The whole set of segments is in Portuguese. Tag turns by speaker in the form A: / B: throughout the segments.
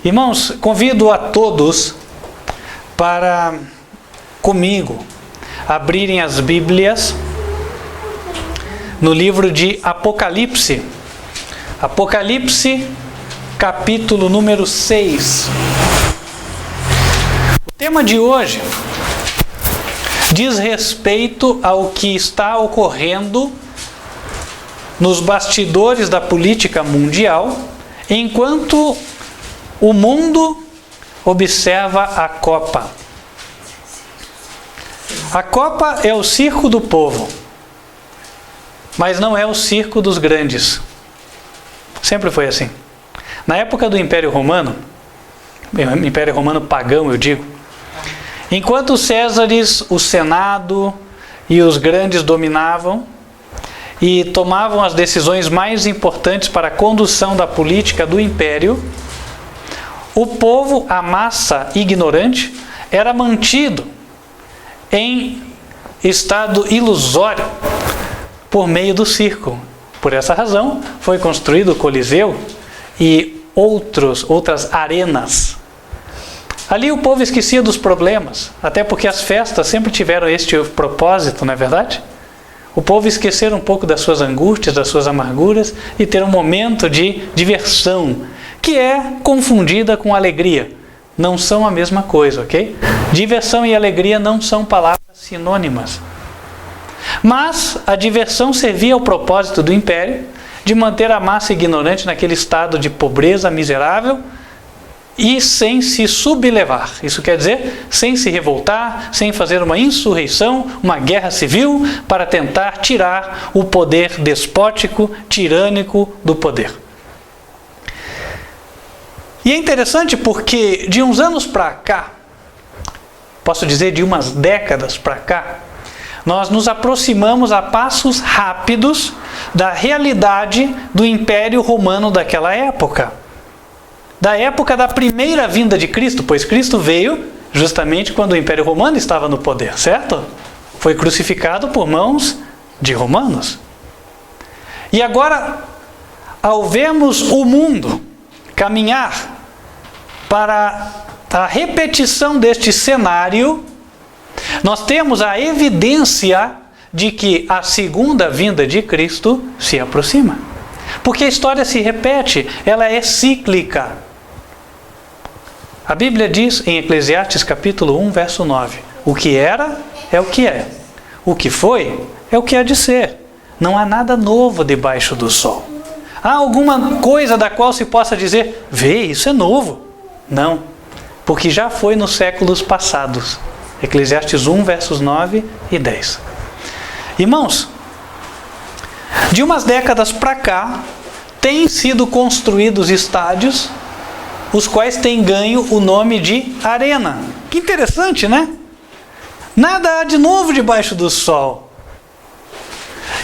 A: Irmãos, convido a todos para, comigo, abrirem as Bíblias no livro de Apocalipse. Apocalipse, capítulo número 6. O tema de hoje diz respeito ao que está ocorrendo nos bastidores da política mundial, enquanto o mundo observa a Copa. A Copa é o circo do povo, mas não é o circo dos grandes. Sempre foi assim. Na época do Império Romano pagão, eu digo, enquanto os Césares, o Senado e os grandes dominavam e tomavam as decisões mais importantes para a condução da política do império, o povo, a massa ignorante, era mantido em estado ilusório por meio do circo. Por essa razão, foi construído o Coliseu e outras arenas. Ali o povo esquecia dos problemas, até porque as festas sempre tiveram este propósito, não é verdade? O povo esquecer um pouco das suas angústias, das suas amarguras e ter um momento de diversão, que é confundida com alegria. Não são a mesma coisa, ok? Diversão e alegria não são palavras sinônimas. Mas a diversão servia ao propósito do império de manter a massa ignorante naquele estado de pobreza miserável e sem se sublevar. Isso quer dizer, sem se revoltar, sem fazer uma insurreição, uma guerra civil para tentar tirar o poder despótico, tirânico do poder. E é interessante porque de uns anos para cá, posso dizer de umas décadas para cá, nós nos aproximamos a passos rápidos da realidade do Império Romano daquela época. Da época da primeira vinda de Cristo, pois Cristo veio justamente quando o Império Romano estava no poder, certo? Foi crucificado por mãos de romanos. E agora, ao vermos o mundo caminhar para a repetição deste cenário, nós temos a evidência de que a segunda vinda de Cristo se aproxima. Porque a história se repete, ela é cíclica. A Bíblia diz em Eclesiastes capítulo 1, verso 9, o que era é o que é. O que foi é o que há de ser. Não há nada novo debaixo do sol. Há alguma coisa da qual se possa dizer, vê, isso é novo. Não, porque já foi nos séculos passados. Eclesiastes 1, versos 9 e 10. Irmãos, de umas décadas para cá, têm sido construídos estádios, os quais têm ganho o nome de arena. Que interessante, né? Nada há de novo debaixo do sol.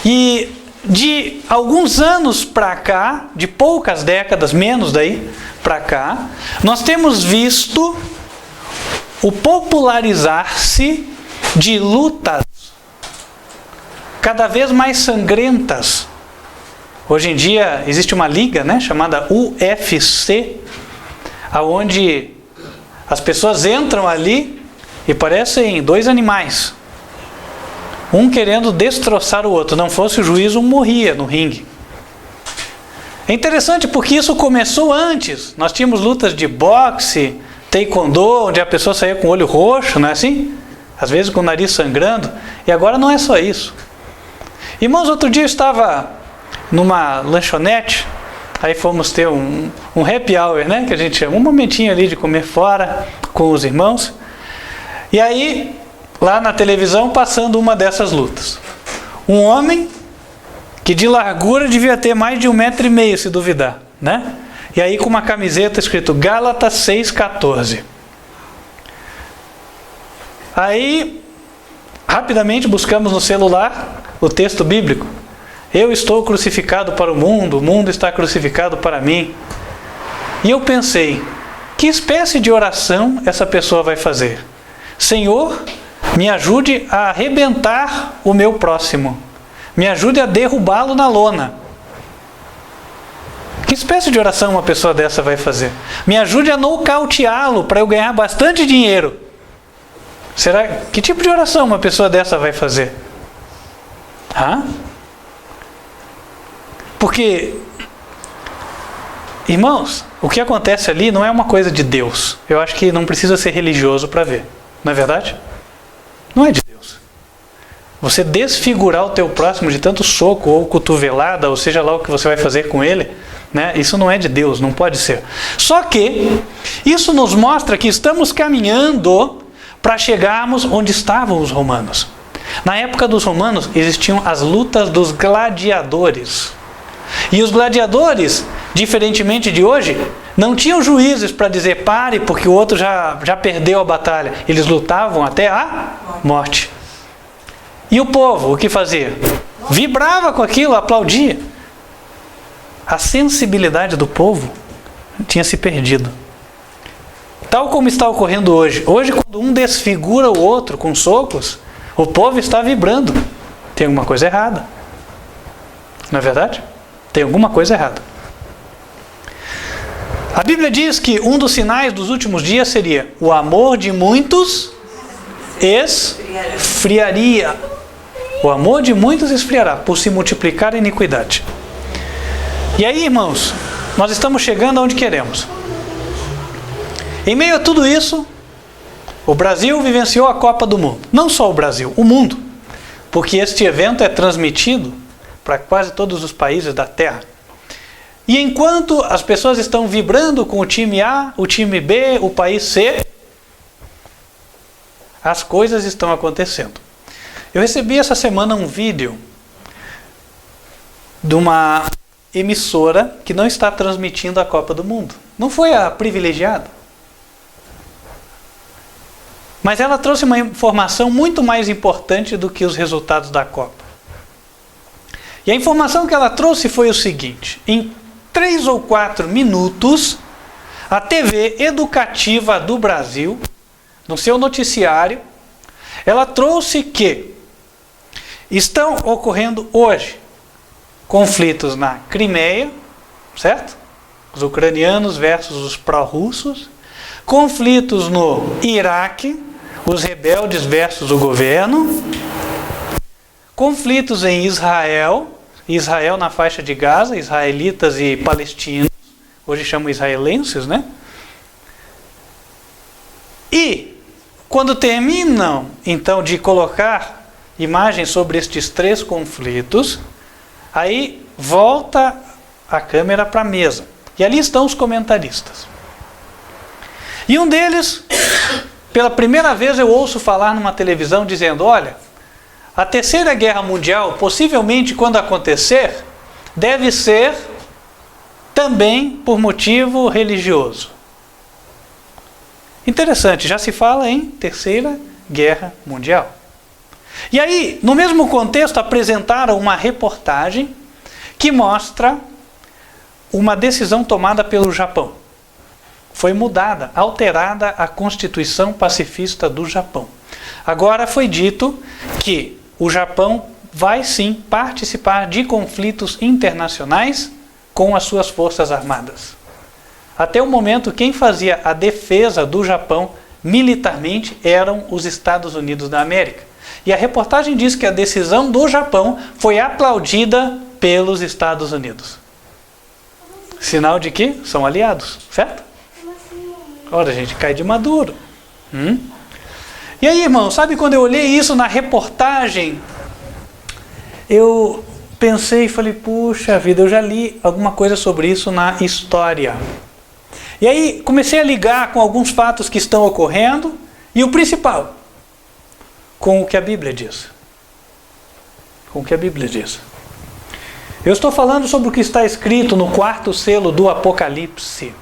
A: E de alguns anos para cá, de poucas décadas, menos daí para cá, nós temos visto o popularizar-se de lutas cada vez mais sangrentas. Hoje em dia existe uma liga, né, chamada UFC, aonde as pessoas entram ali e parecem dois animais, um querendo destroçar o outro. Não fosse o juiz, um morria no ringue. É interessante porque isso começou antes. Nós tínhamos lutas de boxe, taekwondo, onde a pessoa saía com o olho roxo, não é assim? Às vezes com o nariz sangrando. E agora não é só isso. Irmãos, outro dia eu estava numa lanchonete, aí fomos ter um happy hour, né? Que a gente chama, um momentinho ali de comer fora com os irmãos. E aí, lá na televisão, passando uma dessas lutas. Um homem que de largura devia ter mais de 1,5 m, se duvidar, né? E aí com uma camiseta escrito Gálatas 6,14. Aí, rapidamente buscamos no celular o texto bíblico. Eu estou crucificado para o mundo está crucificado para mim. E eu pensei, que espécie de oração essa pessoa vai fazer? Senhor, me ajude a arrebentar o meu próximo. Me ajude a derrubá-lo na lona. Que espécie de oração uma pessoa dessa vai fazer? Me ajude a nocauteá-lo para eu ganhar bastante dinheiro. Que tipo de oração uma pessoa dessa vai fazer? Porque, irmãos, o que acontece ali não é uma coisa de Deus. Eu acho que não precisa ser religioso para ver. Não é verdade? Não é de Deus. Você desfigurar o teu próximo de tanto soco ou cotovelada, ou seja lá o que você vai fazer com ele, né? Isso não é de Deus, não pode ser. Só que isso nos mostra que estamos caminhando para chegarmos onde estavam os romanos. Na época dos romanos existiam as lutas dos gladiadores. E os gladiadores, diferentemente de hoje, não tinham juízes para dizer pare porque o outro já perdeu a batalha. Eles lutavam até a morte. E o povo, o que fazia? Vibrava com aquilo, aplaudia. A sensibilidade do povo tinha se perdido. Tal como está ocorrendo hoje. Hoje, quando um desfigura o outro com socos, o povo está vibrando. Tem alguma coisa errada. Não é verdade? Tem alguma coisa errada. A Bíblia diz que um dos sinais dos últimos dias seria o amor de muitos esfriaria. O amor de muitos esfriará por se multiplicar a iniquidade. E aí, irmãos, nós estamos chegando aonde queremos. Em meio a tudo isso, o Brasil vivenciou a Copa do Mundo. Não só o Brasil, o mundo. Porque este evento é transmitido para quase todos os países da Terra. E enquanto as pessoas estão vibrando com o time A, o time B, o país C, as coisas estão acontecendo. Eu recebi essa semana um vídeo de uma emissora que não está transmitindo a Copa do Mundo. Não foi a privilegiada. Mas ela trouxe uma informação muito mais importante do que os resultados da Copa. E a informação que ela trouxe foi o seguinte: em 3 ou 4 minutos, a TV educativa do Brasil, no seu noticiário, ela trouxe que estão ocorrendo hoje conflitos na Crimeia, certo? Os ucranianos versus os pró-russos, conflitos no Iraque, os rebeldes versus o governo, conflitos em Israel na faixa de Gaza, israelitas e palestinos, hoje chamam israelenses, né? E quando terminam, então, de colocar imagens sobre estes 3 conflitos, aí volta a câmera para a mesa. E ali estão os comentaristas. E um deles, pela primeira vez eu ouço falar numa televisão dizendo: olha, a Terceira Guerra Mundial, possivelmente quando acontecer, deve ser também por motivo religioso. Interessante, já se fala em Terceira Guerra Mundial. E aí, no mesmo contexto, apresentaram uma reportagem que mostra uma decisão tomada pelo Japão. Foi mudada, alterada a Constituição Pacifista do Japão. Agora foi dito que o Japão vai sim participar de conflitos internacionais com as suas forças armadas. Até o momento, quem fazia a defesa do Japão militarmente eram os Estados Unidos da América. E a reportagem diz que a decisão do Japão foi aplaudida pelos Estados Unidos. Sinal de que são aliados, certo? Ora, gente, cai de maduro. E aí, irmão, sabe quando eu olhei isso na reportagem, eu pensei e falei: puxa vida, eu já li alguma coisa sobre isso na história. E aí comecei a ligar com alguns fatos que estão ocorrendo, e o principal, com o que a Bíblia diz. Com o que a Bíblia diz. Eu estou falando sobre o que está escrito no 4º selo do Apocalipse.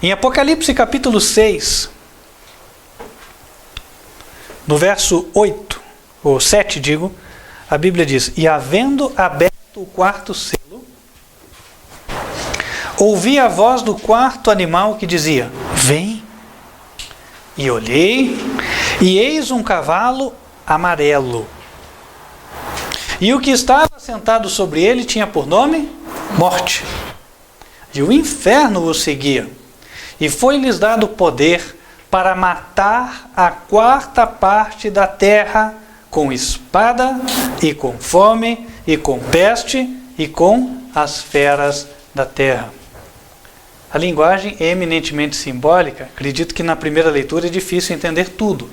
A: Em Apocalipse capítulo 6, no verso 8, ou 7 digo, a Bíblia diz: e havendo aberto o 4º selo, ouvi a voz do 4º animal que dizia: vem. E olhei, e eis um cavalo amarelo. E o que estava sentado sobre ele tinha por nome morte. E o inferno os seguia. E foi-lhes dado poder para matar a quarta parte da terra com espada, e com fome, e com peste, e com as feras da terra. A linguagem é eminentemente simbólica. Acredito que na primeira leitura é difícil entender tudo.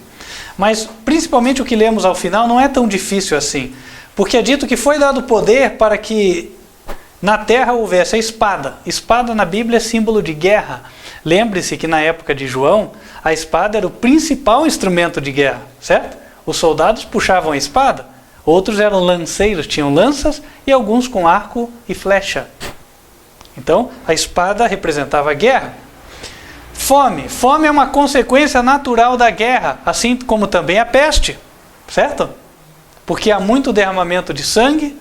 A: Mas principalmente o que lemos ao final não é tão difícil assim. Porque é dito que foi dado poder para que na terra houvesse a espada. Espada na Bíblia é símbolo de guerra. Lembre-se que na época de João, a espada era o principal instrumento de guerra, certo? Os soldados puxavam a espada, outros eram lanceiros, tinham lanças e alguns com arco e flecha. Então, a espada representava a guerra. Fome. Fome é uma consequência natural da guerra, assim como também a peste, certo? Porque há muito derramamento de sangue,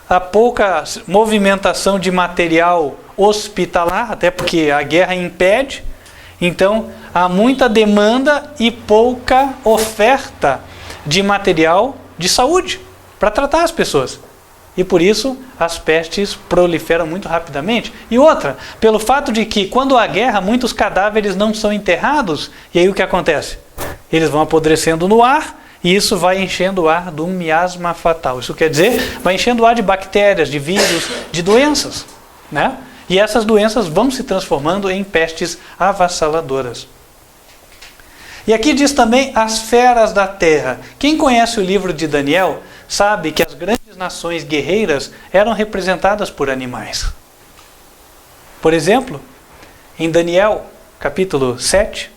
A: há pouca movimentação de material hospitalar, até porque a guerra impede. Então, há muita demanda e pouca oferta de material de saúde para tratar as pessoas. E por isso as pestes proliferam muito rapidamente. E outra, pelo fato de que quando há guerra, muitos cadáveres não são enterrados, e aí o que acontece? Eles vão apodrecendo no ar, e isso vai enchendo o ar de um miasma fatal. Isso quer dizer, vai enchendo o ar de bactérias, de vírus, de doenças, né? E essas doenças vão se transformando em pestes avassaladoras. E aqui diz também as feras da terra. Quem conhece o livro de Daniel sabe que as grandes nações guerreiras eram representadas por animais. Por exemplo, em Daniel, capítulo 7,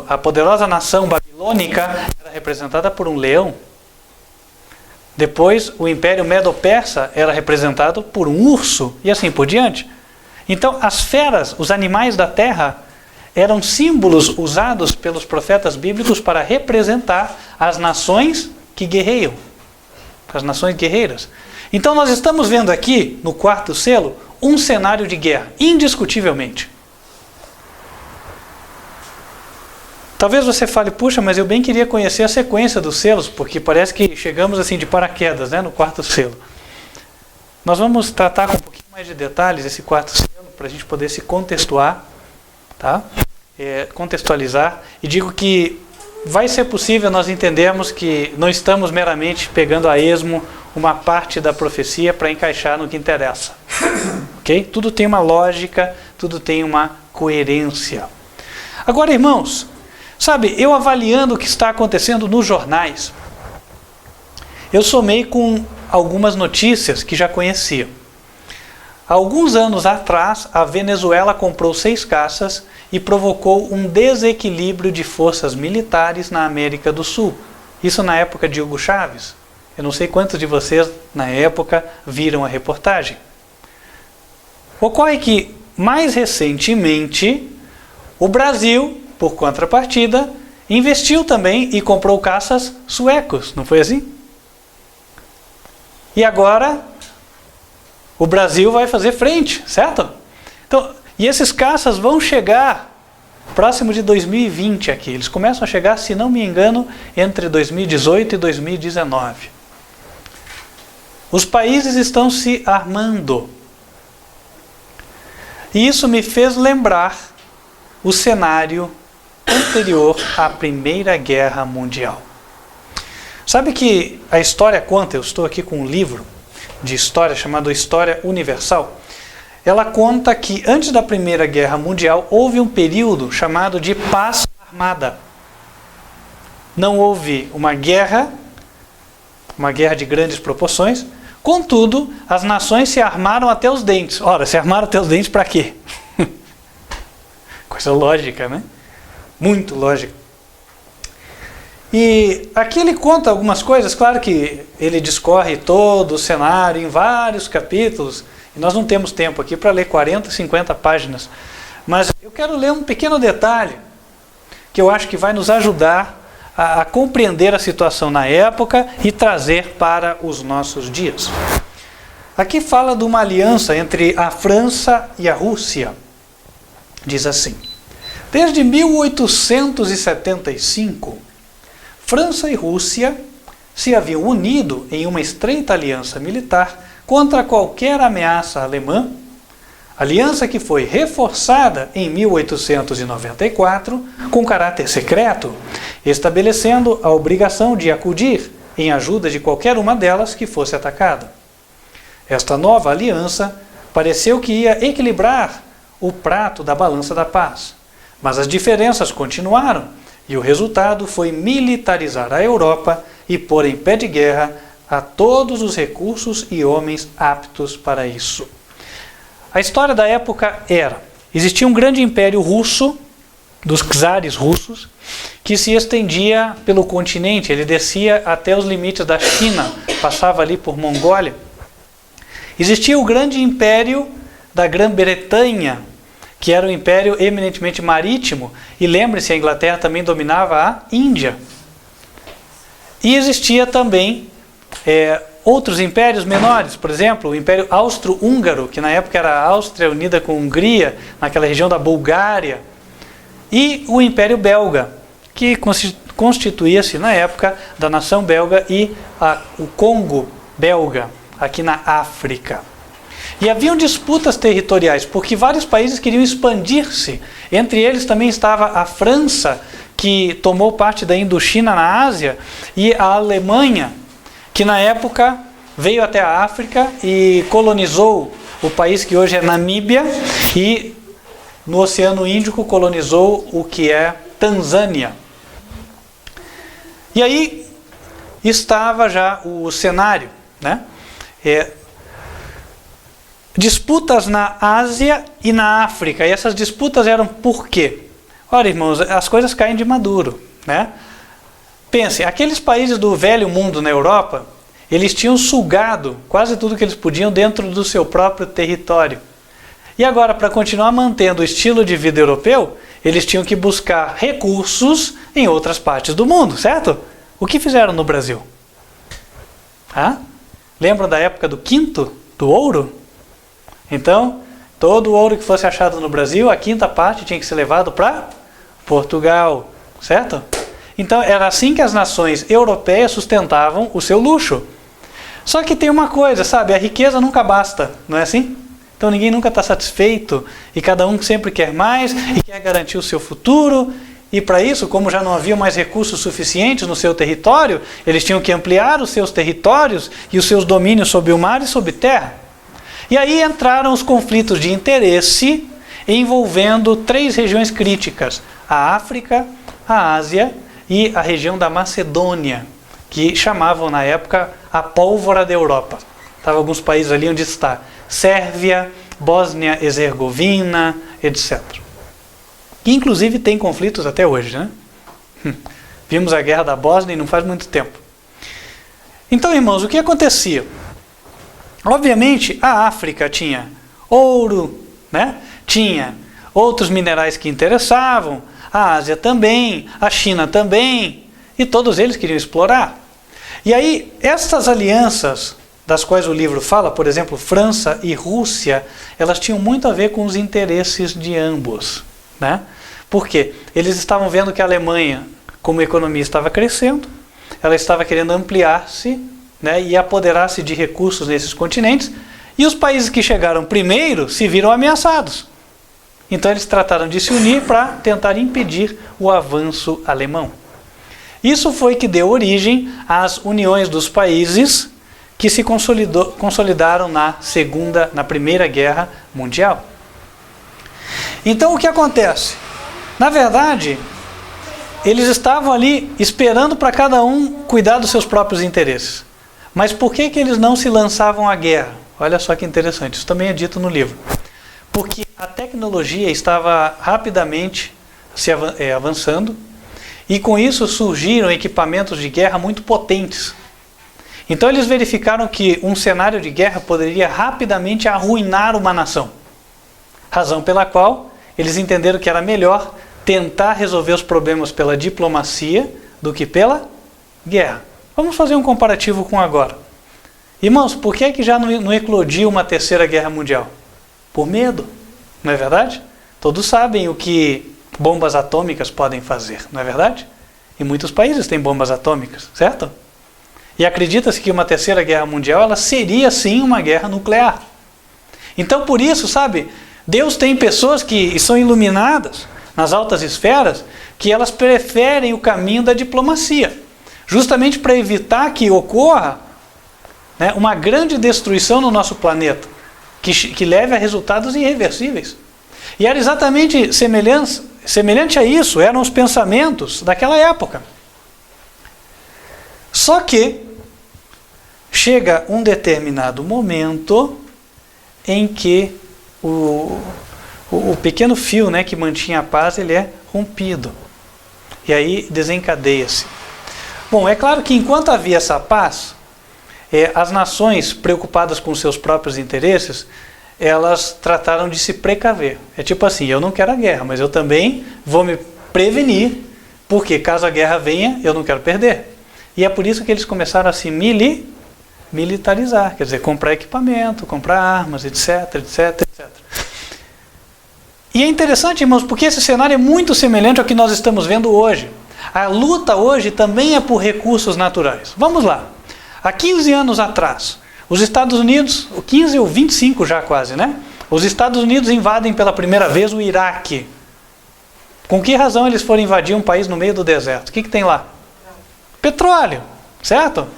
A: a poderosa nação babilônica era representada por um leão. Depois, o Império Medo-Persa era representado por um urso, e assim por diante. Então, as feras, os animais da terra, eram símbolos usados pelos profetas bíblicos para representar as nações que guerreiam, as nações guerreiras. Então nós estamos vendo aqui, no quarto selo, um cenário de guerra, indiscutivelmente. Talvez você fale, puxa, mas eu bem queria conhecer a sequência dos selos, porque parece que chegamos assim de paraquedas, né, no quarto selo. Nós vamos tratar com um pouquinho mais de detalhes esse quarto selo, para a gente poder se contextuar, tá? Contextualizar, e digo que vai ser possível nós entendermos que não estamos meramente pegando a esmo uma parte da profecia para encaixar no que interessa. Ok? Tudo tem uma lógica, tudo tem uma coerência. Agora, irmãos, sabe, eu avaliando o que está acontecendo nos jornais, eu somei com algumas notícias que já conhecia. Há alguns anos atrás, a Venezuela comprou 6 caças e provocou um desequilíbrio de forças militares na América do Sul. Isso na época de Hugo Chávez. Eu não sei quantos de vocês, na época, viram a reportagem. Ocorre que, mais recentemente, o Brasil, por contrapartida, investiu também e comprou caças suecos. Não foi assim? E agora o Brasil vai fazer frente, certo? Então, e esses caças vão chegar próximo de 2020 aqui. Eles começam a chegar, se não me engano, entre 2018 e 2019. Os países estão se armando. E isso me fez lembrar o cenário anterior à Primeira Guerra Mundial. Sabe que a história conta, eu estou aqui com um livro de história chamado História Universal. Ela conta que antes da Primeira Guerra Mundial houve um período chamado de paz armada. Não houve uma guerra de grandes proporções, contudo, as nações se armaram até os dentes. Ora, se armaram até os dentes para quê? Coisa lógica, né? Muito lógica. E aqui ele conta algumas coisas, claro que ele discorre todo o cenário em vários capítulos, e nós não temos tempo aqui para ler 40, 50 páginas, mas eu quero ler um pequeno detalhe, que eu acho que vai nos ajudar a compreender a situação na época e trazer para os nossos dias. Aqui fala de uma aliança entre a França e a Rússia. Diz assim: desde 1875, França e Rússia se haviam unido em uma estreita aliança militar contra qualquer ameaça alemã, aliança que foi reforçada em 1894 com caráter secreto, estabelecendo a obrigação de acudir em ajuda de qualquer uma delas que fosse atacada. Esta nova aliança pareceu que ia equilibrar o prato da balança da paz, mas as diferenças continuaram e o resultado foi militarizar a Europa e pôr em pé de guerra a todos os recursos e homens aptos para isso. A história da época existia um grande império russo, dos czares russos, que se estendia pelo continente, ele descia até os limites da China, passava ali por Mongólia. Existia o grande império da Grã-Bretanha, que era um império eminentemente marítimo, e lembre-se, a Inglaterra também dominava a Índia. E existia também outros impérios menores, por exemplo, o Império Austro-Húngaro, que na época era a Áustria unida com a Hungria, naquela região da Bulgária, e o Império Belga, que constituía-se na época da nação belga e o Congo belga, aqui na África. E haviam disputas territoriais, porque vários países queriam expandir-se. Entre eles também estava a França, que tomou parte da Indochina na Ásia, e a Alemanha, que na época veio até a África e colonizou o país que hoje é Namíbia, e no Oceano Índico colonizou o que é Tanzânia. E aí estava já o cenário, né? Disputas na Ásia e na África. E essas disputas eram por quê? Olha, irmãos, as coisas caem de maduro, né? Pense, aqueles países do velho mundo na Europa, eles tinham sugado quase tudo que eles podiam dentro do seu próprio território. E agora, para continuar mantendo o estilo de vida europeu, eles tinham que buscar recursos em outras partes do mundo, certo? O que fizeram no Brasil? Lembram da época do quinto, do ouro? Então, todo o ouro que fosse achado no Brasil, a quinta parte tinha que ser levado para Portugal, certo? Então, era assim que as nações europeias sustentavam o seu luxo. Só que tem uma coisa, sabe? A riqueza nunca basta, não é assim? Então, ninguém nunca está satisfeito e cada um sempre quer mais e quer garantir o seu futuro. E para isso, como já não havia mais recursos suficientes no seu território, eles tinham que ampliar os seus territórios e os seus domínios sobre o mar e sobre terra. E aí entraram os conflitos de interesse envolvendo 3 regiões críticas: a África, a Ásia e a região da Macedônia, que chamavam na época a pólvora da Europa. Estavam alguns países ali onde está Sérvia, Bósnia-Herzegovina, etc. Que inclusive tem conflitos até hoje, né? Vimos a guerra da Bósnia e não faz muito tempo. Então, irmãos, o que acontecia? Obviamente, a África tinha ouro, né? Tinha outros minerais que interessavam, a Ásia também, a China também, e todos eles queriam explorar. E aí, estas alianças, das quais o livro fala, por exemplo, França e Rússia, elas tinham muito a ver com os interesses de ambos, né? Por quê? Eles estavam vendo que a Alemanha, como economia estava crescendo, ela estava querendo ampliar-se, né, e apoderar-se de recursos nesses continentes, e os países que chegaram primeiro se viram ameaçados. Então eles trataram de se unir para tentar impedir o avanço alemão. Isso foi que deu origem às uniões dos países que se consolidaram na Primeira Guerra Mundial. Então o que acontece? Na verdade, eles estavam ali esperando para cada um cuidar dos seus próprios interesses. Mas por que eles não se lançavam à guerra? Olha só que interessante, isso também é dito no livro. Porque a tecnologia estava rapidamente avançando, e com isso surgiram equipamentos de guerra muito potentes. Então eles verificaram que um cenário de guerra poderia rapidamente arruinar uma nação. Razão pela qual eles entenderam que era melhor tentar resolver os problemas pela diplomacia do que pela guerra. Vamos fazer um comparativo com agora. Irmãos, por que já não eclodiu uma terceira guerra mundial? Por medo, não é verdade? Todos sabem o que bombas atômicas podem fazer, não é verdade? E muitos países têm bombas atômicas, certo? E acredita-se que uma terceira guerra mundial, ela seria sim uma guerra nuclear. Então por isso, sabe, Deus tem pessoas que são iluminadas nas altas esferas, que elas preferem o caminho da diplomacia, justamente para evitar que ocorra, né, uma grande destruição no nosso planeta, que leve a resultados irreversíveis. E era exatamente semelhante a isso, eram os pensamentos daquela época. Só que chega um determinado momento em que o pequeno fio, né, que mantinha a paz, ele é rompido. E aí desencadeia-se. Bom, é claro que enquanto havia essa paz, as nações preocupadas com seus próprios interesses, elas trataram de se precaver. É tipo assim, eu não quero a guerra, mas eu também vou me prevenir, porque caso a guerra venha, eu não quero perder. E é por isso que eles começaram a se militarizar, quer dizer, comprar equipamento, comprar armas, etc, etc, etc. E é interessante, irmãos, porque esse cenário é muito semelhante ao que nós estamos vendo hoje. A luta hoje também é por recursos naturais. Vamos lá. Há 15 anos atrás, os Estados Unidos, 15 ou 25 já quase, né? Os Estados Unidos invadem pela primeira vez o Iraque. Com que razão eles foram invadir um país no meio do deserto? O que tem lá? Petróleo, certo?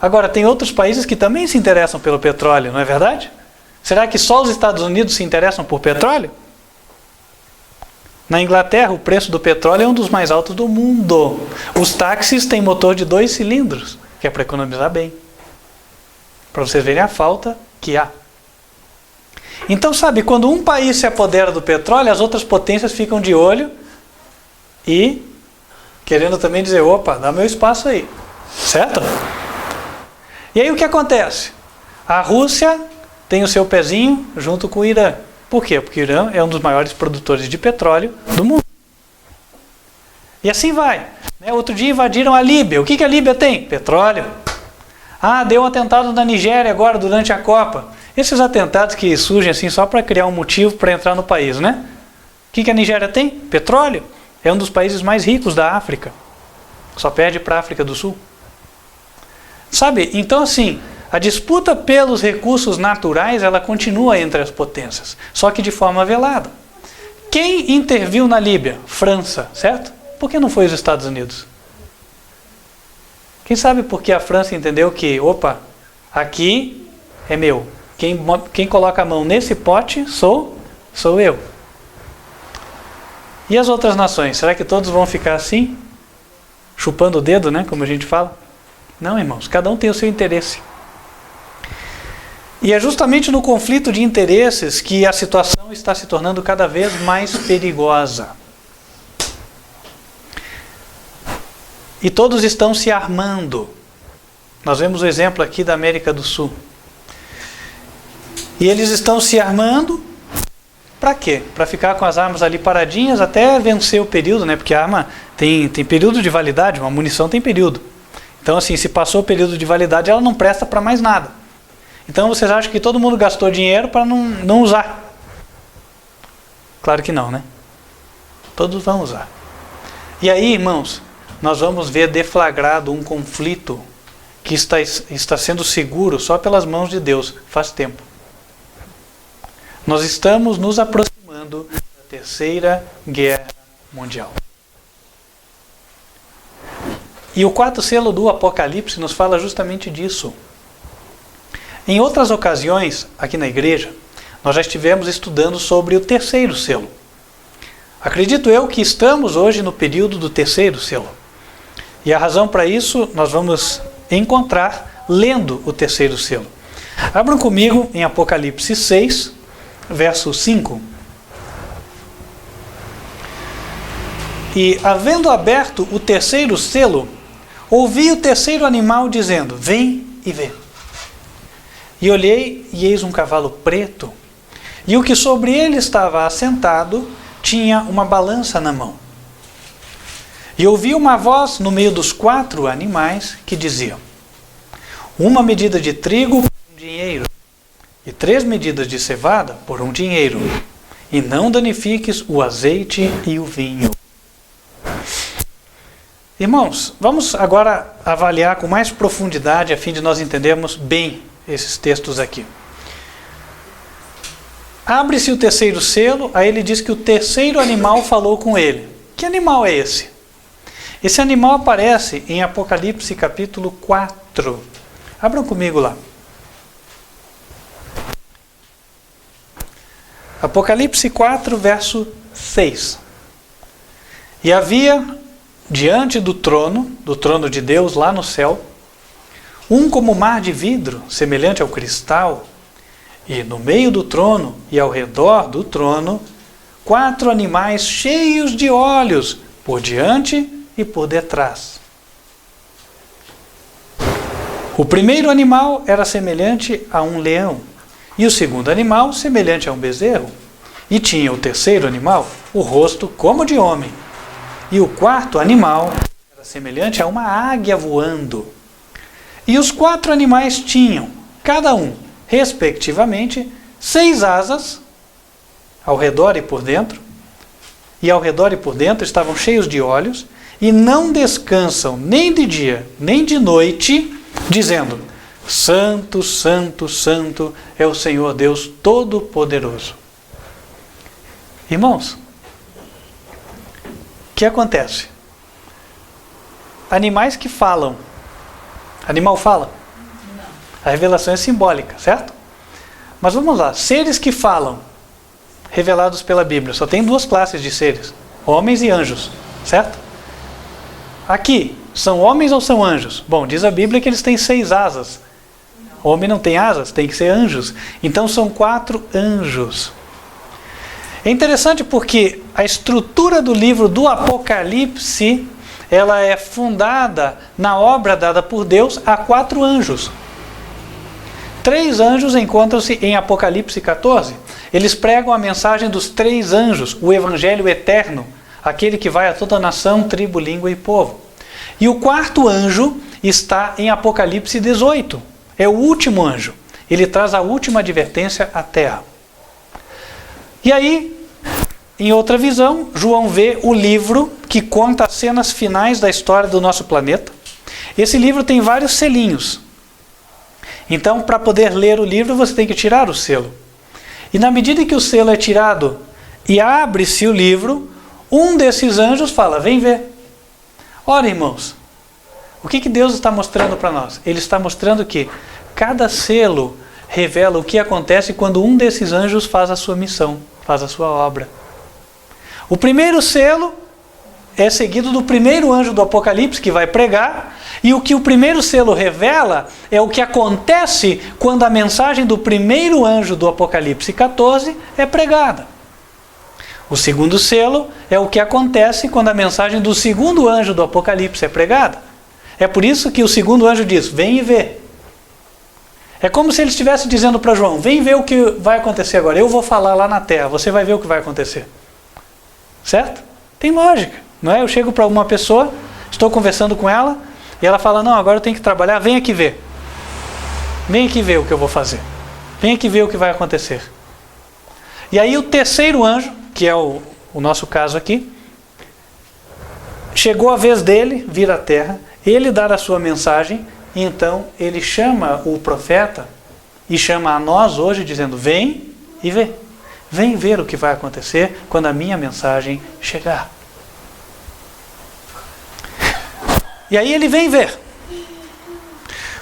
A: Agora, tem outros países que também se interessam pelo petróleo, não é verdade? Será que só os Estados Unidos se interessam por petróleo? Na Inglaterra, o preço do petróleo é um dos mais altos do mundo. Os táxis têm motor de 2 cilindros, que é para economizar bem. Para vocês verem a falta que há. Então, sabe, quando um país se apodera do petróleo, as outras potências ficam de olho e querendo também dizer, opa, dá meu espaço aí. Certo? E aí o que acontece? A Rússia tem o seu pezinho junto com o Irã. Por quê? Porque o Irã é um dos maiores produtores de petróleo do mundo. E assim vai. Outro dia invadiram a Líbia. O que a Líbia tem? Petróleo. Ah, deu um atentado na Nigéria agora durante a Copa. Esses atentados que surgem assim só para criar um motivo para entrar no país, né? O que a Nigéria tem? Petróleo. É um dos países mais ricos da África. Só perde para a África do Sul. Sabe? Então assim, a disputa pelos recursos naturais, ela continua entre as potências, só que de forma velada. Quem interviu na Líbia? França, certo? Por que não foi os Estados Unidos? Quem sabe por que a França entendeu que, opa, aqui é meu. Quem coloca a mão nesse pote sou eu. E as outras nações? Será que todos vão ficar assim? Chupando o dedo, né? Como a gente fala? Não, irmãos, cada um tem o seu interesse. E é justamente no conflito de interesses que a situação está se tornando cada vez mais perigosa. E todos estão se armando. Nós vemos o exemplo aqui da América do Sul. E eles estão se armando para quê? Para ficar com as armas ali paradinhas até vencer o período, né? Porque a arma tem período de validade, uma munição tem período. Então assim, se passou o período de validade, ela não presta para mais nada. Então vocês acham que todo mundo gastou dinheiro para não usar? Claro que não, né? Todos vão usar. E aí, irmãos, nós vamos ver deflagrado um conflito que está sendo seguro só pelas mãos de Deus faz tempo. Nós estamos nos aproximando da Terceira Guerra Mundial. E o 4º selo do Apocalipse nos fala justamente disso. Em outras ocasiões, aqui na igreja, nós já estivemos estudando sobre o 3º selo. Acredito eu que estamos hoje no período do 3º selo. E a razão para isso nós vamos encontrar lendo o 3º selo. Abram comigo em Apocalipse 6, verso 5. E havendo aberto o 3º selo, ouvi o 3º animal dizendo, vem e vê. E olhei, e eis um cavalo preto, e o que sobre ele estava assentado tinha uma balança na mão. E ouvi uma voz no meio dos 4 animais que dizia, 1 medida de trigo por 1 dinheiro, e 3 medidas de cevada por 1 dinheiro, e não danifiques o azeite e o vinho. Irmãos, vamos agora avaliar com mais profundidade a fim de nós entendermos bem esses textos aqui. Abre-se o terceiro selo, aí ele diz que o terceiro animal falou com ele. Que animal é esse? Esse animal aparece em Apocalipse capítulo 4. Abram comigo lá. Apocalipse 4, verso 6. E havia diante do trono de Deus lá no céu, um como mar de vidro, semelhante ao cristal, e no meio do trono e ao redor do trono, 4 animais cheios de olhos, por diante e por detrás. O primeiro animal era semelhante a um leão, e o segundo animal semelhante a um bezerro, e tinha o terceiro animal o rosto como de homem, e o quarto animal era semelhante a uma águia voando. E os 4 animais tinham, cada um, respectivamente, 6 asas, ao redor e por dentro, e ao redor e por dentro estavam cheios de olhos, e não descansam nem de dia, nem de noite, dizendo: Santo, Santo, Santo é o Senhor Deus Todo-Poderoso. Irmãos, o que acontece? Animais que falam. Animal fala? Não. A revelação é simbólica, certo? Mas vamos lá, seres que falam, revelados pela Bíblia, só tem 2 classes de seres, homens e anjos, certo? Aqui, são homens ou são anjos? Bom, diz a Bíblia que eles têm 6 asas. Homem não tem asas, tem que ser anjos. Então são 4 anjos. É interessante porque a estrutura do livro do Apocalipse, ela é fundada na obra dada por Deus a 4 anjos. 3 anjos encontram-se em Apocalipse 14. Eles pregam a mensagem dos 3 anjos, o evangelho eterno, aquele que vai a toda nação, tribo, língua e povo. E o 4º anjo está em Apocalipse 18. É o último anjo. Ele traz a última advertência à terra. E aí, em outra visão, João vê o livro que conta as cenas finais da história do nosso planeta. Esse livro tem vários selinhos. Então, para poder ler o livro, você tem que tirar o selo. E na medida que o selo é tirado e abre-se o livro, um desses anjos fala: vem ver. Ora, irmãos, o que Deus está mostrando para nós? Ele está mostrando que cada selo revela o que acontece quando um desses anjos faz a sua missão, faz a sua obra. O primeiro selo é seguido do primeiro anjo do Apocalipse, que vai pregar, e o que o primeiro selo revela é o que acontece quando a mensagem do primeiro anjo do Apocalipse 14 é pregada. O segundo selo é o que acontece quando a mensagem do segundo anjo do Apocalipse é pregada. É por isso que o segundo anjo diz: vem e vê. É como se ele estivesse dizendo para João: vem ver o que vai acontecer agora. Eu vou falar lá na terra, você vai ver o que vai acontecer. Certo? Tem lógica, não é? Eu chego para uma pessoa, estou conversando com ela, e ela fala: não, agora eu tenho que trabalhar, vem aqui ver. Vem aqui ver o que eu vou fazer. Vem aqui ver o que vai acontecer. E aí o terceiro anjo, que é o nosso caso aqui, chegou a vez dele vir à terra, ele dar a sua mensagem, e então ele chama o profeta e chama a nós hoje dizendo: vem e vê. Vem ver o que vai acontecer quando a minha mensagem chegar. E aí ele vem ver.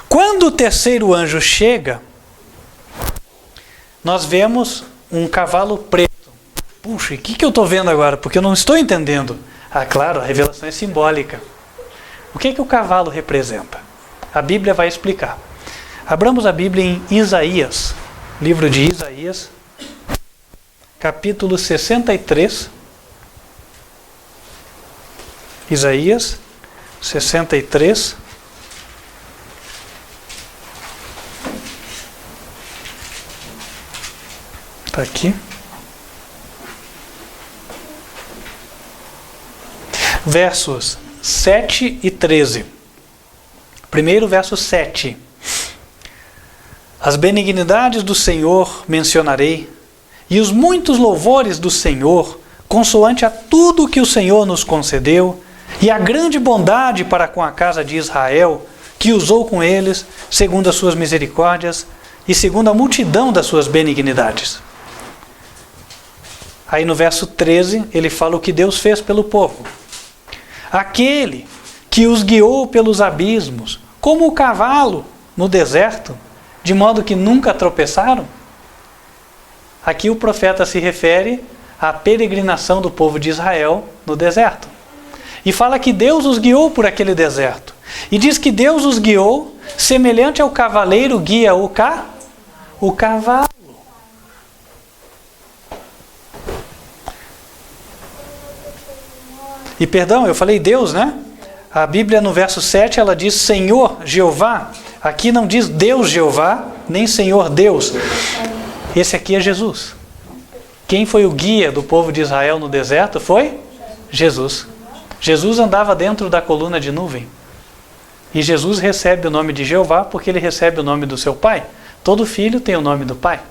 A: Quando o terceiro anjo chega, nós vemos um cavalo preto. Puxa, e o que eu estou vendo agora? Porque eu não estou entendendo. Ah, claro, a revelação é simbólica. O que o cavalo representa? A Bíblia vai explicar. Abramos a Bíblia em Isaías, livro de Isaías, capítulo 63. Isaías 63. Está aqui. Versos 7 e 13. Primeiro, verso 7. As benignidades do Senhor mencionarei, e os muitos louvores do Senhor, consoante a tudo que o Senhor nos concedeu, e a grande bondade para com a casa de Israel, que usou com eles, segundo as suas misericórdias e segundo a multidão das suas benignidades. Aí no verso 13, ele fala o que Deus fez pelo povo. Aquele que os guiou pelos abismos, como o cavalo no deserto, de modo que nunca tropeçaram. Aqui o profeta se refere à peregrinação do povo de Israel no deserto. E fala que Deus os guiou por aquele deserto. E diz que Deus os guiou semelhante ao cavaleiro guia o cavalo. E perdão, eu falei Deus, né? A Bíblia no verso 7 ela diz Senhor Jeová. Aqui não diz Deus Jeová, nem Senhor Deus. Esse aqui é Jesus. Quem foi o guia do povo de Israel no deserto foi Jesus. Jesus andava dentro da coluna de nuvem. E Jesus recebe o nome de Jeová porque ele recebe o nome do seu pai. Todo filho tem o nome do pai.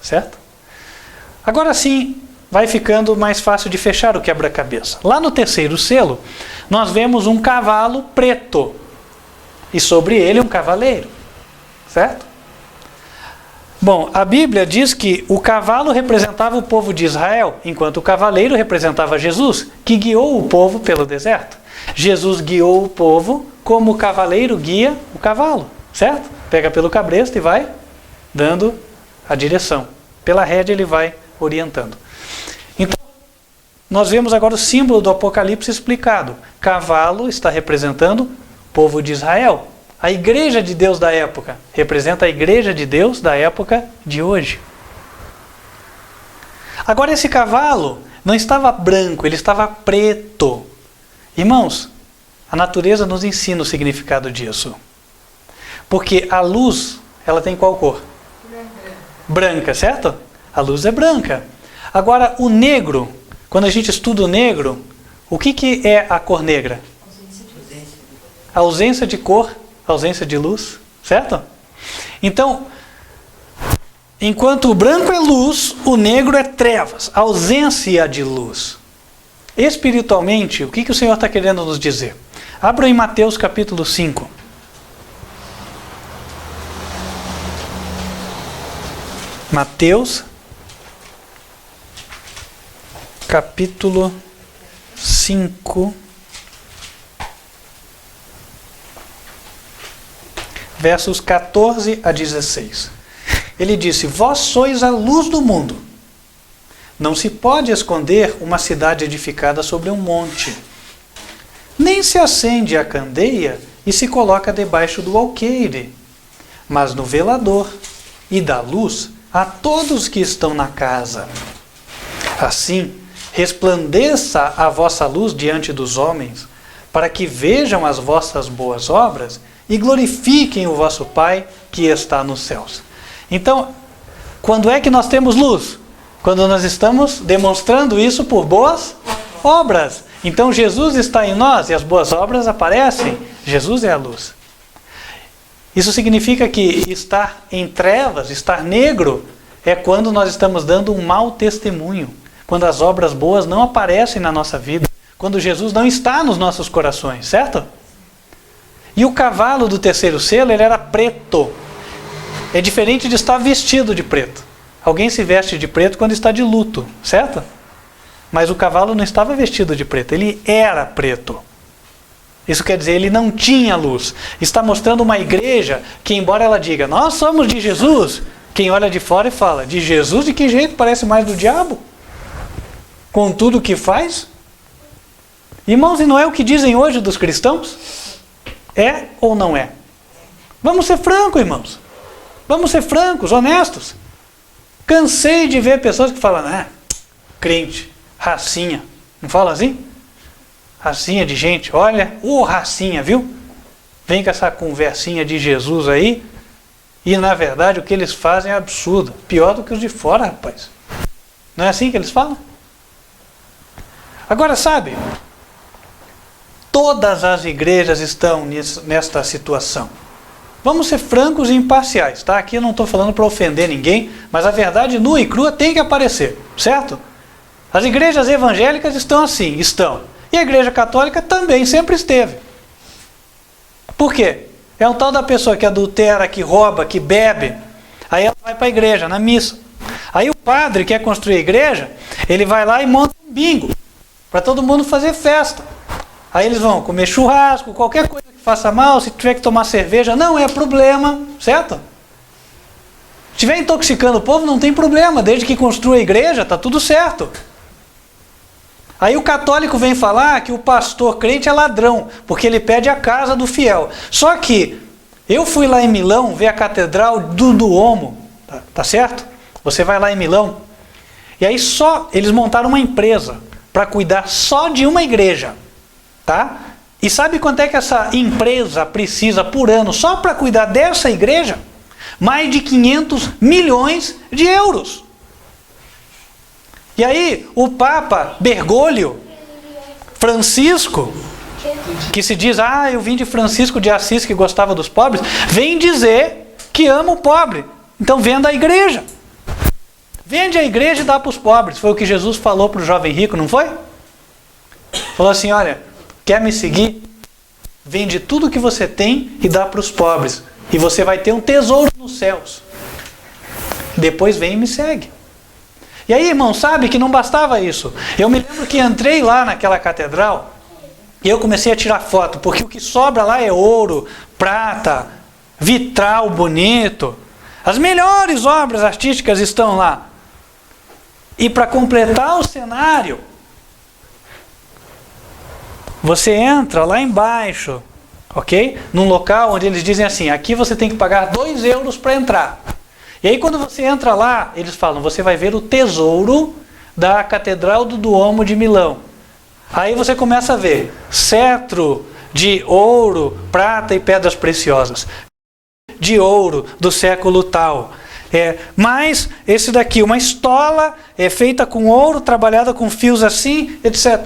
A: Certo? Agora sim, vai ficando mais fácil de fechar o quebra-cabeça. Lá no terceiro selo, nós vemos um cavalo preto. E sobre ele um cavaleiro. Certo? Bom, a Bíblia diz que o cavalo representava o povo de Israel, enquanto o cavaleiro representava Jesus, que guiou o povo pelo deserto. Jesus guiou o povo como o cavaleiro guia o cavalo, certo? Pega pelo cabresto e vai dando a direção. Pela rédea ele vai orientando. Então, nós vemos agora o símbolo do Apocalipse explicado. Cavalo está representando o povo de Israel. A igreja de Deus da época representa a igreja de Deus da época de hoje. Agora esse cavalo não estava branco, ele estava preto. Irmãos, a natureza nos ensina o significado disso. Porque a luz, ela tem qual cor? Branca, certo? A luz é branca. Agora o negro, quando a gente estuda o negro, o que é a cor negra? A ausência de cor. Ausência de luz, certo? Então, enquanto o branco é luz, o negro é trevas, ausência de luz. Espiritualmente, o que o Senhor está querendo nos dizer? Abra em Mateus capítulo 5. Mateus capítulo 5. Versos 14 a 16. Ele disse: Vós sois a luz do mundo. Não se pode esconder uma cidade edificada sobre um monte. Nem se acende a candeia e se coloca debaixo do alqueire, mas no velador, e dá luz a todos que estão na casa. Assim, resplandeça a vossa luz diante dos homens, para que vejam as vossas boas obras e glorifiquem o vosso Pai que está nos céus. Então, quando é que nós temos luz? Quando nós estamos demonstrando isso por boas obras. Então Jesus está em nós e as boas obras aparecem. Jesus é a luz. Isso significa que estar em trevas, estar negro, é quando nós estamos dando um mau testemunho. Quando as obras boas não aparecem na nossa vida. Quando Jesus não está nos nossos corações, certo? E o cavalo do terceiro selo, ele era preto. É diferente de estar vestido de preto. Alguém se veste de preto quando está de luto, certo? Mas o cavalo não estava vestido de preto, ele era preto. Isso quer dizer, ele não tinha luz. Está mostrando uma igreja que, embora ela diga, nós somos de Jesus, quem olha de fora e fala, de Jesus de que jeito? Parece mais do diabo. Com tudo o que faz. Irmãos, e não é o que dizem hoje dos cristãos? É ou não é? Vamos ser francos, irmãos. Vamos ser francos, honestos. Cansei de ver pessoas que falam, crente, racinha. Não fala assim? Racinha de gente, olha, racinha, viu? Vem com essa conversinha de Jesus aí. E na verdade o que eles fazem é absurdo. Pior do que os de fora, rapaz. Não é assim que eles falam? Agora sabe... Todas as igrejas estão nesta situação. Vamos ser francos e imparciais, tá? Aqui eu não estou falando para ofender ninguém, mas a verdade nua e crua tem que aparecer, certo? As igrejas evangélicas estão assim, estão. E a Igreja Católica também sempre esteve. Por quê? É um tal da pessoa que adultera, que rouba, que bebe. Aí ela vai para a igreja, na missa. Aí o padre quer construir a igreja, ele vai lá e monta um bingo, para todo mundo fazer festa. Aí eles vão comer churrasco, qualquer coisa que faça mal, se tiver que tomar cerveja, não é problema, certo? Se estiver intoxicando o povo, não tem problema, desde que construa a igreja, está tudo certo. Aí o católico vem falar que o pastor crente é ladrão, porque ele pede a casa do fiel. Só que eu fui lá em Milão ver a catedral do Duomo, tá certo? Você vai lá em Milão, e aí só eles montaram uma empresa para cuidar só de uma igreja, tá? E sabe quanto é que essa empresa precisa por ano só para cuidar dessa igreja? Mais de 500 milhões de euros. E aí, o Papa Bergoglio, Francisco, que se diz, eu vim de Francisco de Assis que gostava dos pobres, vem dizer que ama o pobre. Então venda a igreja. Vende a igreja e dá para os pobres. Foi o que Jesus falou para o jovem rico, não foi? Falou assim, olha, quer me seguir? Vende tudo que você tem e dá para os pobres. E você vai ter um tesouro nos céus. Depois vem e me segue. E aí, irmão, sabe que não bastava isso. Eu me lembro que entrei lá naquela catedral e eu comecei a tirar foto, porque o que sobra lá é ouro, prata, vitral bonito. As melhores obras artísticas estão lá. E para completar o cenário, você entra lá embaixo, ok? Num local onde eles dizem assim, aqui você tem que pagar 2 euros para entrar. E aí quando você entra lá, eles falam, você vai ver o tesouro da Catedral do Duomo de Milão. Aí você começa a ver cetro de ouro, prata e pedras preciosas. De ouro do século tal. Mas esse daqui, uma estola feita com ouro, trabalhada com fios assim, etc.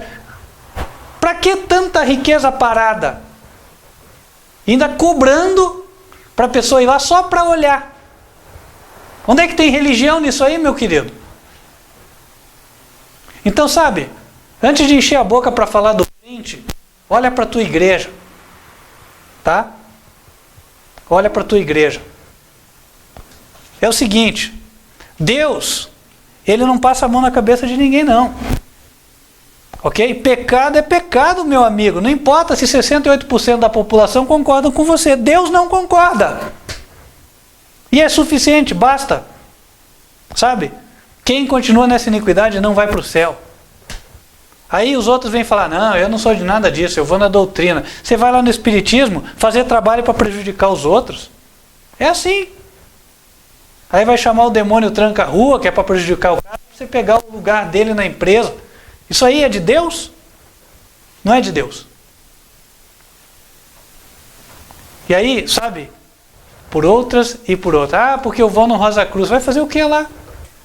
A: Para que tanta riqueza parada? Ainda cobrando para a pessoa ir lá só para olhar. Onde é que tem religião nisso aí, meu querido? Então, sabe, antes de encher a boca para falar do crente, olha para a tua igreja. Tá? Olha para a tua igreja. É o seguinte, Deus, Ele não passa a mão na cabeça de ninguém, não. Ok? Pecado é pecado, meu amigo. Não importa se 68% da população concordam com você. Deus não concorda. E é suficiente, basta. Sabe? Quem continua nessa iniquidade não vai para o céu. Aí os outros vêm falar, não, eu não sou de nada disso, eu vou na doutrina. Você vai lá no espiritismo fazer trabalho para prejudicar os outros. É assim. Aí vai chamar o demônio tranca-rua, que é para prejudicar o cara, para você pegar o lugar dele na empresa. Isso aí é de Deus? Não é de Deus. E aí, sabe, por outras e por outras. Porque eu vou no Rosa Cruz. Vai fazer o que lá?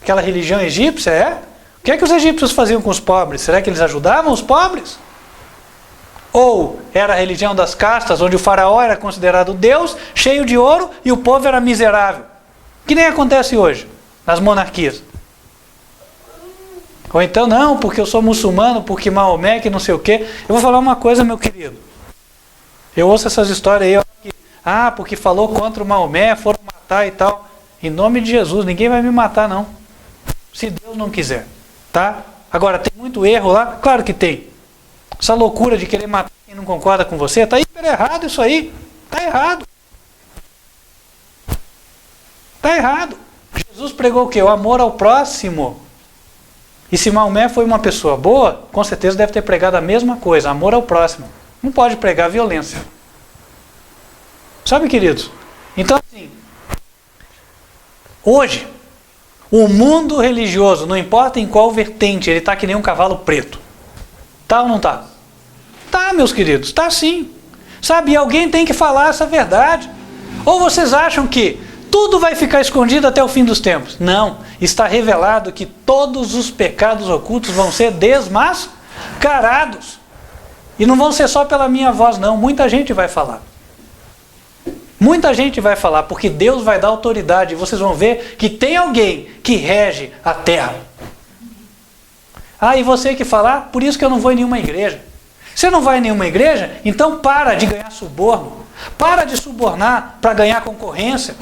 A: Aquela religião egípcia, é? O que é que os egípcios faziam com os pobres? Será que eles ajudavam os pobres? Ou era a religião das castas, onde o faraó era considerado Deus, cheio de ouro, e o povo era miserável? Que nem acontece hoje, nas monarquias. Ou então, não, porque eu sou muçulmano, porque Maomé, que não sei o quê. Eu vou falar uma coisa, meu querido. Eu ouço essas histórias aí, porque falou contra o Maomé, foram matar e tal. Em nome de Jesus, ninguém vai me matar, não. Se Deus não quiser, tá? Agora, tem muito erro lá? Claro que tem. Essa loucura de querer matar quem não concorda com você, está hiper errado isso aí. Está errado. Está errado. Jesus pregou o quê? O amor ao próximo. E se Maomé foi uma pessoa boa, com certeza deve ter pregado a mesma coisa, amor ao próximo. Não pode pregar violência. Sabe, queridos? Então, assim, hoje, o mundo religioso, não importa em qual vertente, ele está que nem um cavalo preto. Tá ou não tá? Tá, meus queridos, tá sim. Sabe, e alguém tem que falar essa verdade. Ou vocês acham que tudo vai ficar escondido até o fim dos tempos? Não, está revelado que todos os pecados ocultos vão ser desmascarados. E não vão ser só pela minha voz, não. Muita gente vai falar. Muita gente vai falar, porque Deus vai dar autoridade. E vocês vão ver que tem alguém que rege a terra. E você que falar, por isso que eu não vou em nenhuma igreja. Você não vai em nenhuma igreja? Então para de ganhar suborno. Para de subornar para ganhar concorrência.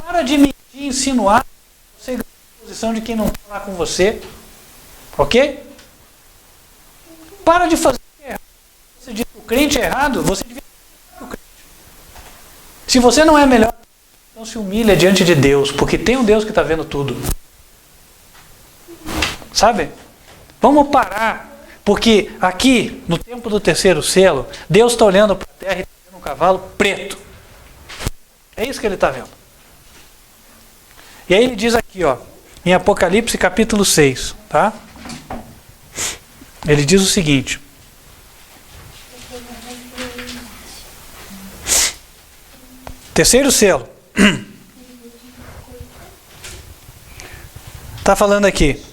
A: Para de mentir, insinuar. Você ganha a posição de quem não está lá com você. Ok? Para de fazer o que é errado. Você diz que o crente é errado, você devia ser o crente. Se você não é melhor, então se humilha diante de Deus, porque tem um Deus que está vendo tudo. Sabe? Vamos parar. Porque aqui, no tempo do terceiro selo, Deus está olhando para a terra e está vendo um cavalo preto. É isso que ele está vendo. E aí ele diz aqui, ó, em Apocalipse capítulo 6, tá? Ele diz o seguinte. Terceiro selo. Está falando aqui.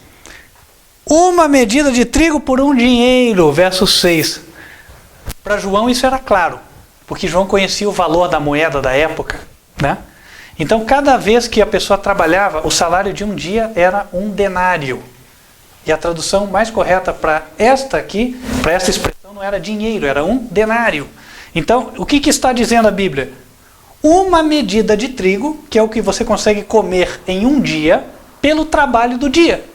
A: Uma medida de trigo por um dinheiro, verso 6. Para João isso era claro, porque João conhecia o valor da moeda da época, né? Então cada vez que a pessoa trabalhava, o salário de um dia era um denário. E a tradução mais correta para esta aqui, para esta expressão, não era dinheiro, era um denário. Então, o que está dizendo a Bíblia? Uma medida de trigo, que é o que você consegue comer em um dia, pelo trabalho do dia.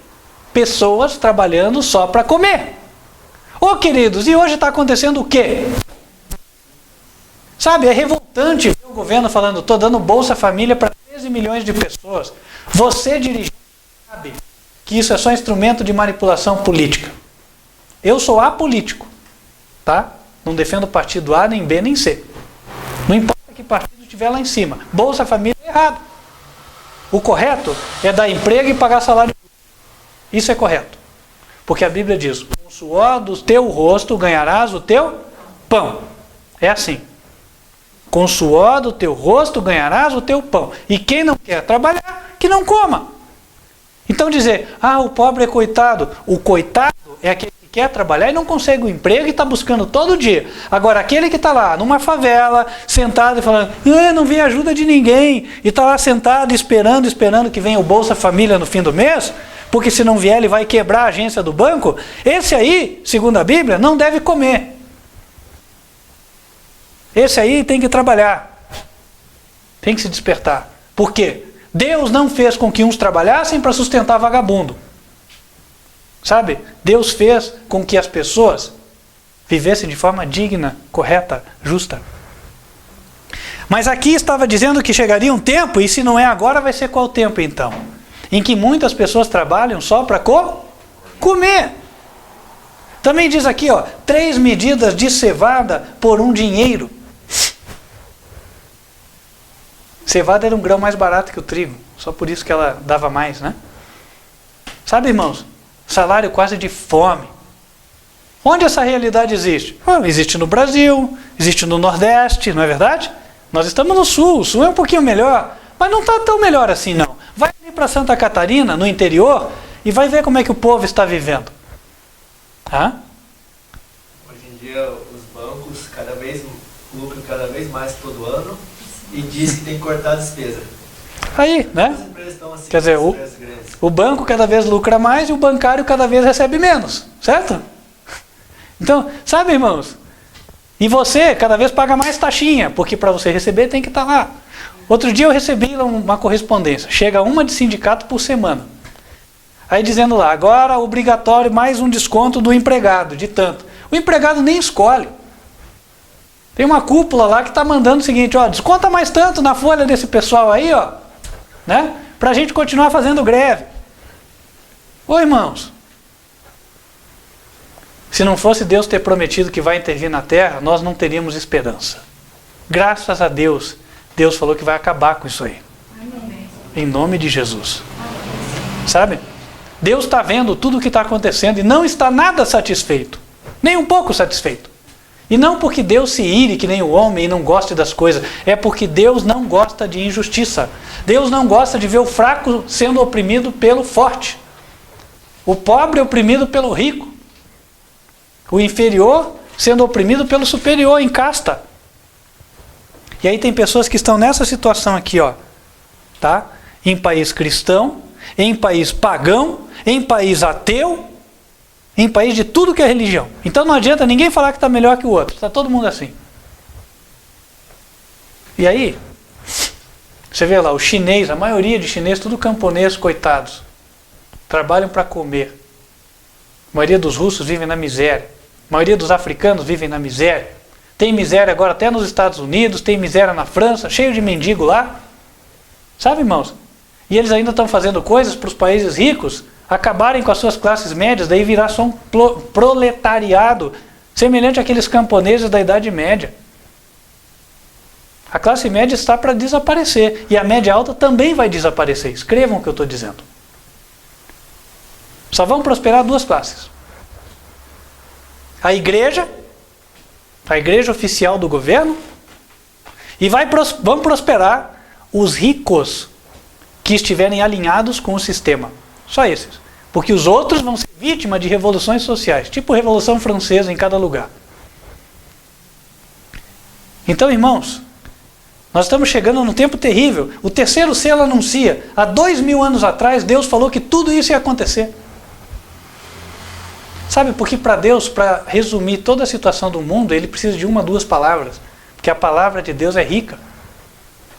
A: Pessoas trabalhando só para comer. Ô queridos, e hoje está acontecendo o quê? Sabe, é revoltante ver o governo falando, estou dando Bolsa Família para 13 milhões de pessoas. Você, dirigente, sabe que isso é só instrumento de manipulação política. Eu sou apolítico, tá? Não defendo partido A, nem B, nem C. Não importa que partido estiver lá em cima. Bolsa Família é errado. O correto é dar emprego e pagar salário. Isso é correto. Porque a Bíblia diz, com o suor do teu rosto ganharás o teu pão. É assim. Com o suor do teu rosto ganharás o teu pão. E quem não quer trabalhar, que não coma. Então dizer, o pobre é coitado. O coitado é aquele que quer trabalhar e não consegue um emprego e está buscando todo dia. Agora, aquele que está lá numa favela, sentado e falando, não vem ajuda de ninguém, e está lá sentado esperando que venha o Bolsa Família no fim do mês, porque se não vier ele vai quebrar a agência do banco, esse aí, segundo a Bíblia, não deve comer. Esse aí tem que trabalhar. Tem que se despertar. Por quê? Deus não fez com que uns trabalhassem para sustentar vagabundo. Sabe? Deus fez com que as pessoas vivessem de forma digna, correta, justa. Mas aqui estava dizendo que chegaria um tempo, e se não é agora, vai ser qual tempo então? Em que muitas pessoas trabalham só para comer. Também diz aqui, 3 medidas de cevada por um dinheiro. Cevada era um grão mais barato que o trigo, só por isso que ela dava mais, né? Sabe, irmãos, salário quase de fome. Onde essa realidade existe? Existe no Brasil, existe no Nordeste, não é verdade? Nós estamos no Sul, o Sul é um pouquinho melhor, mas não está tão melhor assim não. Vai ali para Santa Catarina, no interior, e vai ver como é que o povo está vivendo.
B: Hoje em dia os bancos lucram cada vez mais todo ano e diz que tem que cortar a despesa.
A: Aí, né?
B: As empresas estão assim,
A: quer dizer, o banco cada vez lucra mais e o bancário cada vez recebe menos, certo? Então, sabe, irmãos? E você cada vez paga mais taxinha, porque para você receber tem que estar lá. Outro dia eu recebi uma correspondência, chega uma de sindicato por semana. Aí dizendo lá, agora obrigatório mais um desconto do empregado, de tanto. O empregado nem escolhe. Tem uma cúpula lá que está mandando o seguinte, desconta mais tanto na folha desse pessoal aí, né? Para a gente continuar fazendo greve. Ô irmãos, se não fosse Deus ter prometido que vai intervir na terra, nós não teríamos esperança. Graças a Deus, Deus falou que vai acabar com isso aí. Amém. Em nome de Jesus. Sabe? Deus está vendo tudo o que está acontecendo e não está nada satisfeito. Nem um pouco satisfeito. E não porque Deus se ire que nem o homem e não goste das coisas. É porque Deus não gosta de injustiça. Deus não gosta de ver o fraco sendo oprimido pelo forte. O pobre oprimido pelo rico. O inferior sendo oprimido pelo superior em casta. E aí tem pessoas que estão nessa situação aqui, tá? Em país cristão, em país pagão, em país ateu, em país de tudo que é religião. Então não adianta ninguém falar que está melhor que o outro. Está todo mundo assim. E aí, você vê lá, o chinês, a maioria de chineses, tudo camponeses, coitados. Trabalham para comer. A maioria dos russos vivem na miséria. A maioria dos africanos vivem na miséria. Tem miséria agora até nos Estados Unidos, tem miséria na França, cheio de mendigo lá. Sabe, irmãos? E eles ainda estão fazendo coisas para os países ricos acabarem com as suas classes médias, daí virar só um proletariado, semelhante àqueles camponeses da Idade Média. A classe média está para desaparecer. E a média alta também vai desaparecer. Escrevam o que eu estou dizendo. Só vão prosperar duas classes. A igreja oficial do governo, e vão prosperar os ricos que estiverem alinhados com o sistema. Só esses. Porque os outros vão ser vítimas de revoluções sociais, tipo Revolução Francesa em cada lugar. Então, irmãos, nós estamos chegando num tempo terrível. O terceiro selo anuncia. Há 2000 anos atrás, Deus falou que tudo isso ia acontecer. Sabe, porque para Deus, para resumir toda a situação do mundo, Ele precisa de uma, duas palavras. Porque a palavra de Deus é rica.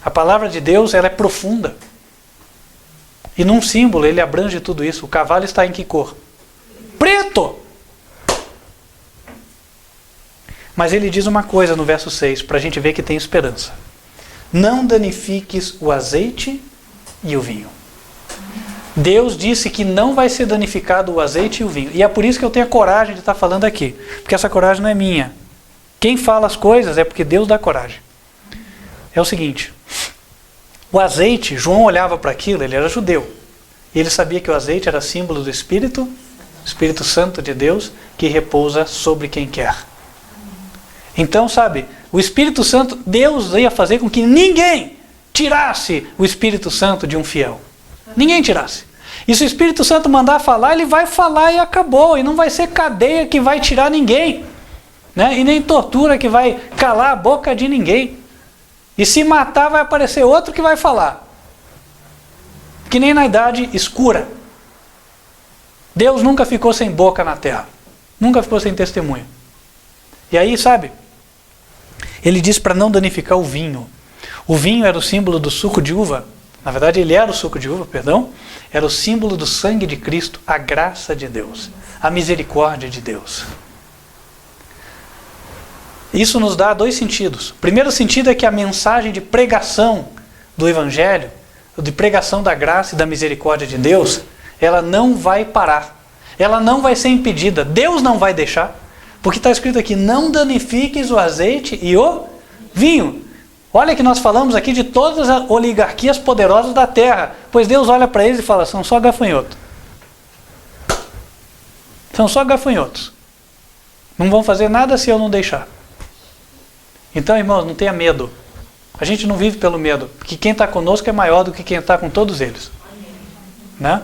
A: A palavra de Deus, ela é profunda. E num símbolo, Ele abrange tudo isso. O cavalo está em que cor? Preto! Mas Ele diz uma coisa no verso 6, para a gente ver que tem esperança. Não danifiques o azeite e o vinho. Deus disse que não vai ser danificado o azeite e o vinho. E é por isso que eu tenho a coragem de estar falando aqui. Porque essa coragem não é minha. Quem fala as coisas é porque Deus dá coragem. É o seguinte. O azeite, João olhava para aquilo, ele era judeu. E ele sabia que o azeite era símbolo do Espírito Santo de Deus, que repousa sobre quem quer. Então, sabe, o Espírito Santo, Deus ia fazer com que ninguém tirasse o Espírito Santo de um fiel. Ninguém tirasse. E se o Espírito Santo mandar falar, ele vai falar e acabou. E não vai ser cadeia que vai tirar ninguém, né? E nem tortura que vai calar a boca de ninguém. E se matar, vai aparecer outro que vai falar. Que nem na idade escura. Deus nunca ficou sem boca na terra. Nunca ficou sem testemunho. E aí, sabe, ele diz para não danificar o vinho. O vinho era o símbolo do suco de uva. Na verdade, ele era o suco de uva, perdão. Era o símbolo do sangue de Cristo, a graça de Deus, a misericórdia de Deus. Isso nos dá dois sentidos. O primeiro sentido é que a mensagem de pregação do Evangelho, de pregação da graça e da misericórdia de Deus, ela não vai parar. Ela não vai ser impedida. Deus não vai deixar. Porque está escrito aqui, não danifiques o azeite e o vinho. Olha que nós falamos aqui de todas as oligarquias poderosas da terra. Pois Deus olha para eles e fala, são só gafanhotos. São só gafanhotos. Não vão fazer nada se eu não deixar. Então, irmãos, não tenha medo. A gente não vive pelo medo. Porque quem está conosco é maior do que quem está com todos eles. Né?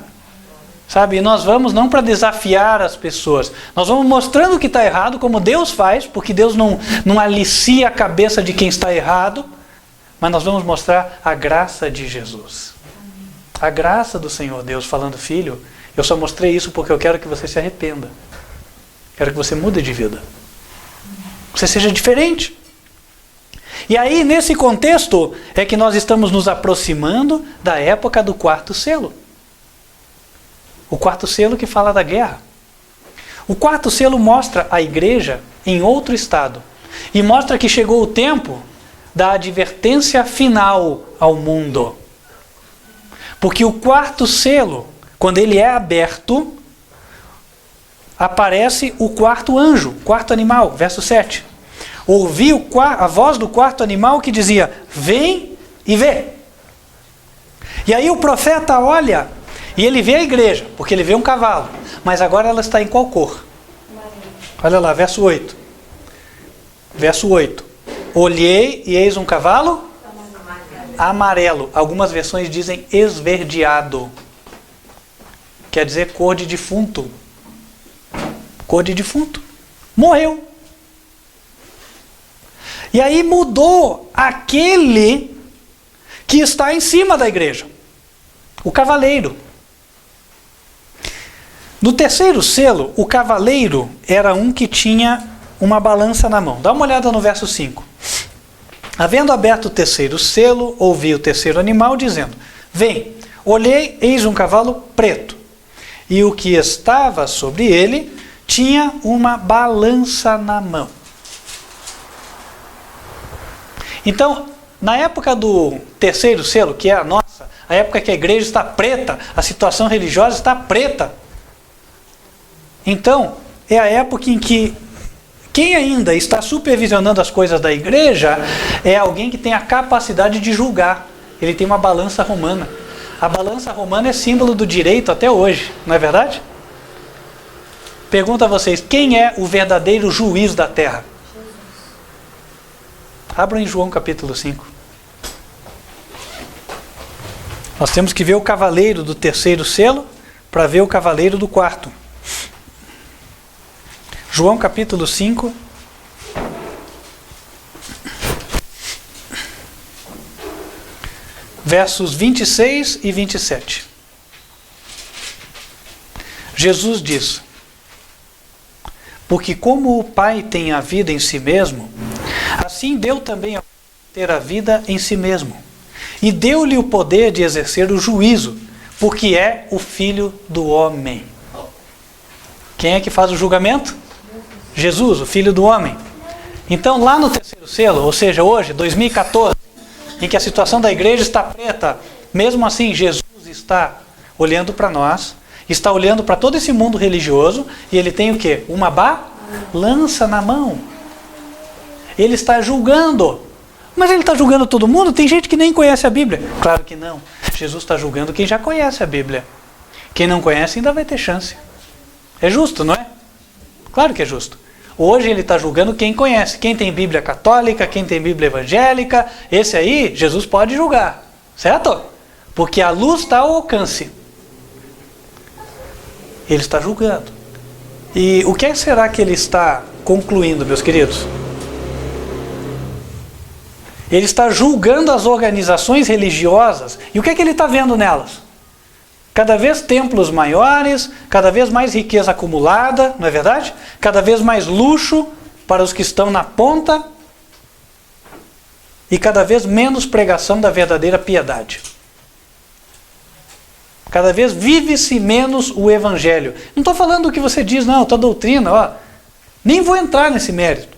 A: Sabe, e nós vamos não para desafiar as pessoas. Nós vamos mostrando o que está errado, como Deus faz, porque Deus não alicia a cabeça de quem está errado, mas nós vamos mostrar a graça de Jesus. A graça do Senhor Deus falando, filho, eu só mostrei isso porque eu quero que você se arrependa. Quero que você mude de vida. Você seja diferente. E aí, nesse contexto, é que nós estamos nos aproximando da época do quarto selo. O quarto selo que fala da guerra. O quarto selo mostra a igreja em outro estado. E mostra que chegou o tempo da advertência final ao mundo. Porque o quarto selo, quando ele é aberto, aparece o quarto anjo, quarto animal, verso 7. Ouvi a voz do quarto animal que dizia, vem e vê. E aí o profeta olha e ele vê a igreja, porque ele vê um cavalo. Mas agora ela está em qual cor? Olha lá, verso 8. Verso 8. Olhei e eis um cavalo amarelo. Algumas versões dizem esverdeado. Quer dizer cor de defunto. Cor de defunto. Morreu. E aí mudou aquele que está em cima da igreja. O cavaleiro. No terceiro selo, o cavaleiro era um que tinha uma balança na mão. Dá uma olhada no verso 5. Havendo aberto o terceiro selo, ouvi o terceiro animal dizendo: Vem, olhei, eis um cavalo preto. E o que estava sobre ele tinha uma balança na mão. Então, na época do terceiro selo, que é a nossa, a época que a igreja está preta, a situação religiosa está preta. Então, é a época em que quem ainda está supervisionando as coisas da igreja é alguém que tem a capacidade de julgar. Ele tem uma balança romana. A balança romana é símbolo do direito até hoje, não é verdade? Pergunto a vocês, quem é o verdadeiro juiz da terra? Abram em João capítulo 5. Nós temos que ver o cavaleiro do terceiro selo para ver o cavaleiro do quarto. João capítulo 5. Versos 26 e 27. Jesus diz: Porque como o Pai tem a vida em si mesmo, assim deu também a ter a vida em si mesmo. E deu-lhe o poder de exercer o juízo, porque é o Filho do homem. Quem é que faz o julgamento? Jesus, o Filho do homem. Então, lá no terceiro selo, ou seja, hoje, 2014, em que a situação da igreja está preta, mesmo assim, Jesus está olhando para nós, está olhando para todo esse mundo religioso, e ele tem o quê? Uma balança na mão. Ele está julgando. Mas ele está julgando todo mundo? Tem gente que nem conhece a Bíblia. Claro que não. Jesus está julgando quem já conhece a Bíblia. Quem não conhece ainda vai ter chance. É justo, não é? Claro que é justo. Hoje ele está julgando quem conhece. Quem tem Bíblia católica, quem tem Bíblia evangélica. Esse aí, Jesus pode julgar. Certo? Porque a luz está ao alcance. Ele está julgando. E o que será que ele está concluindo, meus queridos? Ele está julgando as organizações religiosas. E o que ele está vendo nelas? Cada vez templos maiores, cada vez mais riqueza acumulada, não é verdade? Cada vez mais luxo para os que estão na ponta e cada vez menos pregação da verdadeira piedade. Cada vez vive-se menos o evangelho. Não estou falando do que você diz, não, tua doutrina, ó. Nem vou entrar nesse mérito.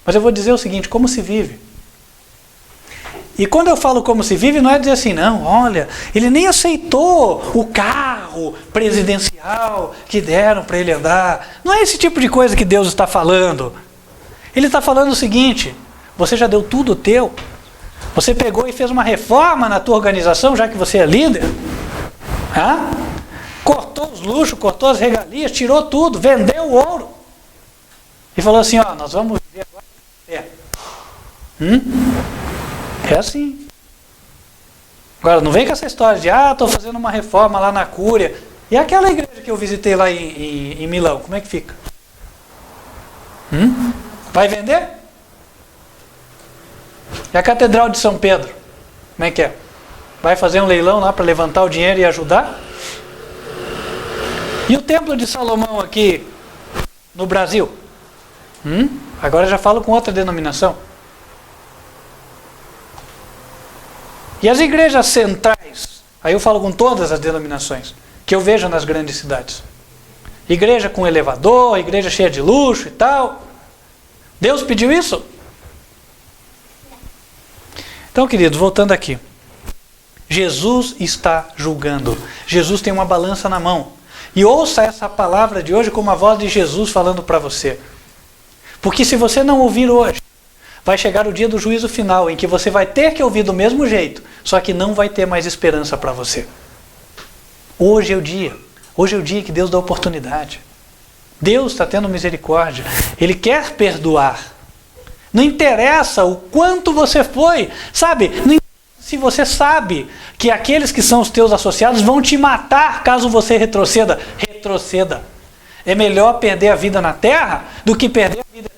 A: Mas eu vou dizer o seguinte, como se vive. E quando eu falo como se vive, não é dizer assim, não, olha, ele nem aceitou o carro presidencial que deram para ele andar. Não é esse tipo de coisa que Deus está falando. Ele está falando o seguinte, você já deu tudo teu, você pegou e fez uma reforma na tua organização, já que você é líder, cortou os luxos, cortou as regalias, tirou tudo, vendeu o ouro. E falou assim, ó, nós vamos viver agora. É assim. Agora, não vem com essa história de, estou fazendo uma reforma lá na Cúria. E aquela igreja que eu visitei lá em Milão, como é que fica? Vai vender? E a Catedral de São Pedro, como é que é? Vai fazer um leilão lá para levantar o dinheiro e ajudar? E o Templo de Salomão aqui no Brasil? Agora eu já falo com outra denominação. E as igrejas centrais, aí eu falo com todas as denominações, que eu vejo nas grandes cidades. Igreja com elevador, igreja cheia de luxo e tal. Deus pediu isso? Então, queridos, voltando aqui. Jesus está julgando. Jesus tem uma balança na mão. E ouça essa palavra de hoje como a voz de Jesus falando para você. Porque se você não ouvir hoje, vai chegar o dia do juízo final, em que você vai ter que ouvir do mesmo jeito, só que não vai ter mais esperança para você. Hoje é o dia. Hoje é o dia que Deus dá oportunidade. Deus está tendo misericórdia. Ele quer perdoar. Não interessa o quanto você foi. Sabe? Não interessa se você sabe que aqueles que são os teus associados vão te matar caso você retroceda. Retroceda. É melhor perder a vida na terra do que perder a vida.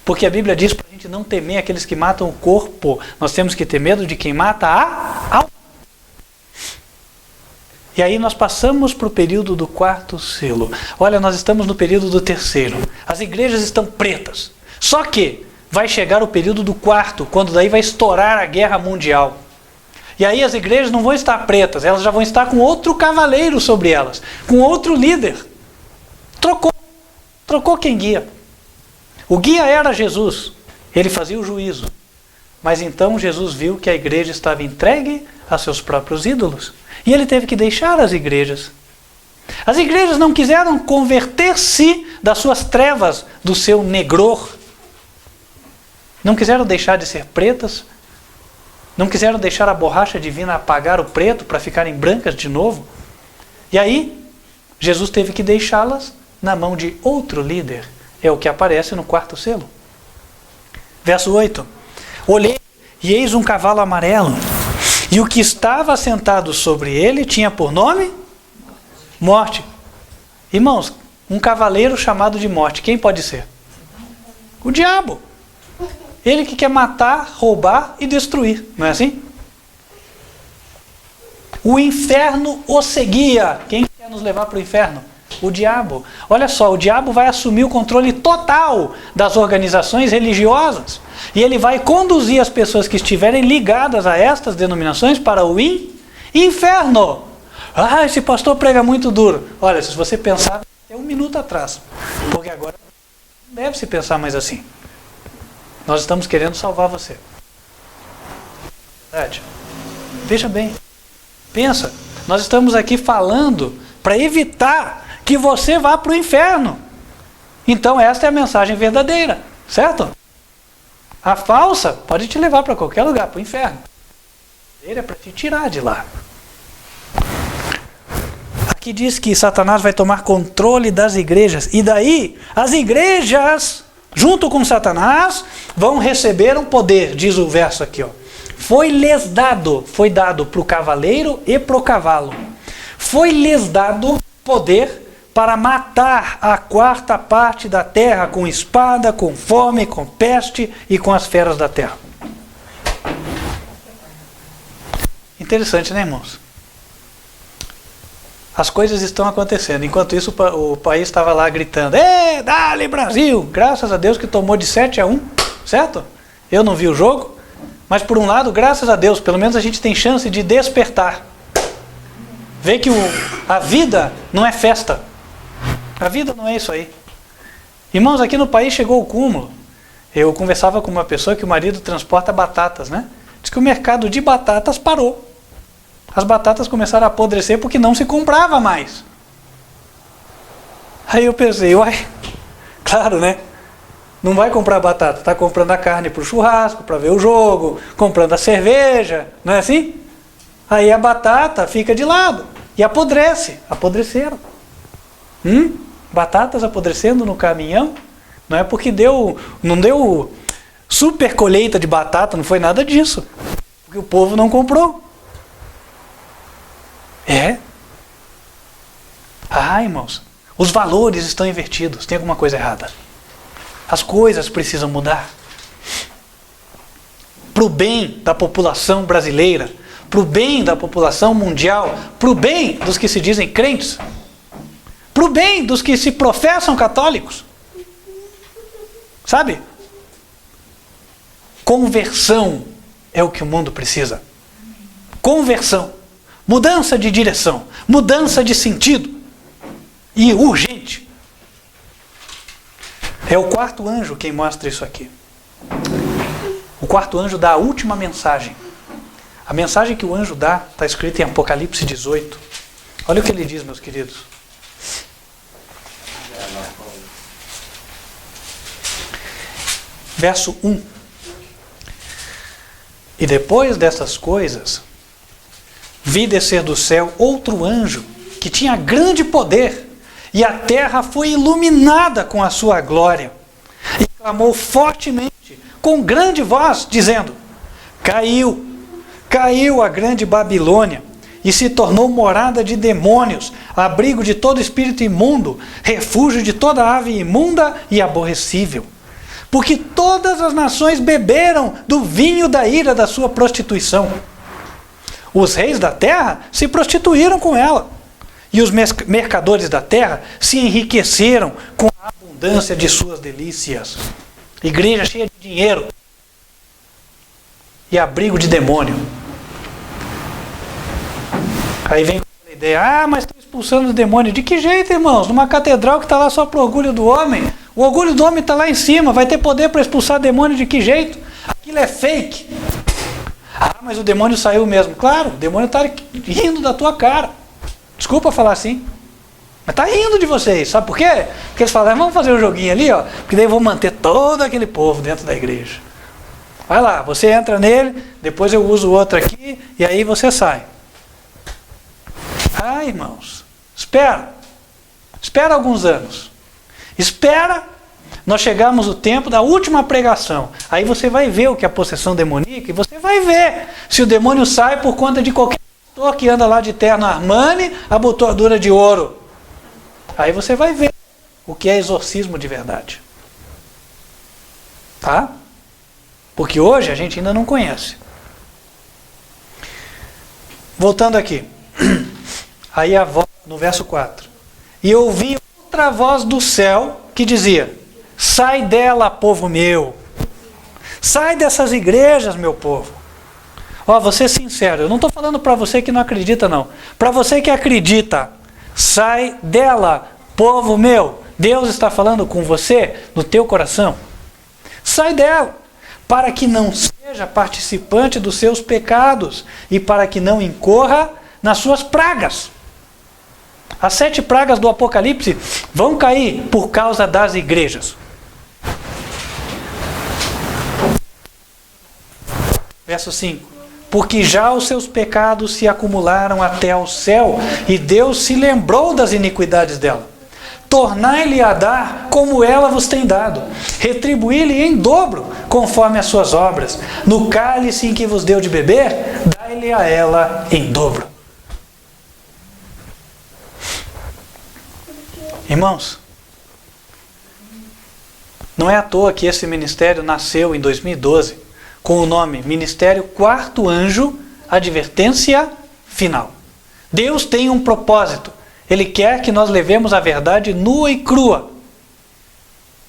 A: Porque a Bíblia diz para a gente não temer aqueles que matam o corpo. Nós temos que ter medo de quem mata a alma. E aí nós passamos para o período do 4º selo. Olha, nós estamos no período do 3º. As igrejas estão pretas. Só que vai chegar o período do 4º, quando daí vai estourar a guerra mundial. E aí as igrejas não vão estar pretas, elas já vão estar com outro cavaleiro sobre elas, com outro líder. Trocou quem guia. O guia era Jesus, ele fazia o juízo. Mas então Jesus viu que a igreja estava entregue a seus próprios ídolos. E ele teve que deixar as igrejas. As igrejas não quiseram converter-se das suas trevas, do seu negror. Não quiseram deixar de ser pretas. Não quiseram deixar a borracha divina apagar o preto para ficarem brancas de novo. E aí, Jesus teve que deixá-las na mão de outro líder. É o que aparece no 4º selo. Verso 8. Olhei e eis um cavalo amarelo. E o que estava sentado sobre ele tinha por nome? Morte. Irmãos, um cavaleiro chamado de morte, quem pode ser? O diabo. Ele que quer matar, roubar e destruir, não é assim? O inferno o seguia. Quem quer nos levar para o inferno? O diabo. Olha só, o diabo vai assumir o controle total das organizações religiosas. E ele vai conduzir as pessoas que estiverem ligadas a estas denominações para o inferno. Ah, esse pastor prega muito duro. Olha, se você pensar até um minuto atrás, porque agora não deve se pensar mais assim. Nós estamos querendo salvar você. Verdade? Veja bem. Pensa, nós estamos aqui falando para evitar que você vá para o inferno. Então esta é a mensagem verdadeira, certo? A falsa pode te levar para qualquer lugar, para o inferno. Ele é para te tirar de lá. Aqui diz que Satanás vai tomar controle das igrejas. E daí, as igrejas, junto com Satanás, vão receber um poder, diz o verso aqui. Ó. Foi dado para o cavaleiro e para o cavalo. Foi-lhes dado poder para matar a 4ª parte da terra com espada, com fome, com peste e com as feras da terra. Interessante, né, irmãos? As coisas estão acontecendo. Enquanto isso, o país estava lá gritando: "Ê, dale Brasil!" Graças a Deus que tomou de 7-1, certo? Eu não vi o jogo, mas por um lado, graças a Deus, pelo menos a gente tem chance de despertar. Ver que a vida não é festa. A vida não é isso aí. Irmãos, aqui no país chegou o cúmulo. Eu conversava com uma pessoa que o marido transporta batatas, né? Diz que o mercado de batatas parou. As batatas começaram a apodrecer porque não se comprava mais. Aí eu pensei, uai, claro, né? Não vai comprar batata, está comprando a carne para o churrasco, para ver o jogo, comprando a cerveja, não é assim? Aí a batata fica de lado e apodreceram. Batatas apodrecendo no caminhão, não é porque não deu super colheita de batata, não foi nada disso, porque o povo não comprou. Irmãos, os valores estão invertidos, tem alguma coisa errada. As coisas precisam mudar. Para o bem da população brasileira, para o bem da população mundial, para o bem dos que se dizem crentes, para o bem dos que se professam católicos. Sabe? Conversão é o que o mundo precisa. Conversão. Mudança de direção. Mudança de sentido. E urgente. É o 4º anjo quem mostra isso aqui. O 4º anjo dá a última mensagem. A mensagem que o anjo dá está escrita em Apocalipse 18. Olha o que ele diz, meus queridos. Verso 1. E depois dessas coisas, vi descer do céu outro anjo, que tinha grande poder, e a terra foi iluminada com a sua glória. E clamou fortemente, com grande voz, dizendo: Caiu a grande Babilônia, e se tornou morada de demônios, abrigo de todo espírito imundo, refúgio de toda ave imunda e aborrecível. Porque todas as nações beberam do vinho da ira da sua prostituição. Os reis da terra se prostituíram com ela. E os mercadores da terra se enriqueceram com a abundância de suas delícias. Igreja cheia de dinheiro e abrigo de demônio. Aí vem a ideia, mas estão expulsando o demônio. De que jeito, irmãos? Numa catedral que está lá só para o orgulho do homem. O orgulho do homem está lá em cima. Vai ter poder para expulsar demônio de que jeito? Aquilo é fake. Mas o demônio saiu mesmo. Claro, o demônio está rindo da tua cara. Desculpa falar assim. Mas está rindo de vocês. Sabe por quê? Porque eles falam, vamos fazer um joguinho ali, ó, porque daí eu vou manter todo aquele povo dentro da igreja. Vai lá, você entra nele, depois eu uso o outro aqui, e aí você sai. Irmãos, espera. Espera alguns anos. Espera nós chegamos no tempo da última pregação. Aí você vai ver o que é a possessão demoníaca e você vai ver se o demônio sai por conta de qualquer pastor que anda lá de terno Armani, abotoadura de ouro. Aí você vai ver o que é exorcismo de verdade. Tá? Porque hoje a gente ainda não conhece. Voltando aqui. Aí a voz, no verso 4. E eu ouvi outra voz do céu que dizia: sai dela, povo meu. Sai dessas igrejas, meu povo. Vou ser sincero, eu não estou falando para você que não acredita, não. Para você que acredita, sai dela, povo meu. Deus está falando com você, no teu coração. Sai dela, para que não seja participante dos seus pecados e para que não incorra nas suas pragas. As 7 pragas do Apocalipse vão cair por causa das igrejas. Verso 5. Porque já os seus pecados se acumularam até ao céu, e Deus se lembrou das iniquidades dela. Tornai-lhe a dar como ela vos tem dado. Retribuí-lhe em dobro, conforme as suas obras. No cálice em que vos deu de beber, dai-lhe a ela em dobro. Irmãos, não é à toa que esse ministério nasceu em 2012 com o nome Ministério Quarto Anjo, Advertência Final. Deus tem um propósito. Ele quer que nós levemos a verdade nua e crua,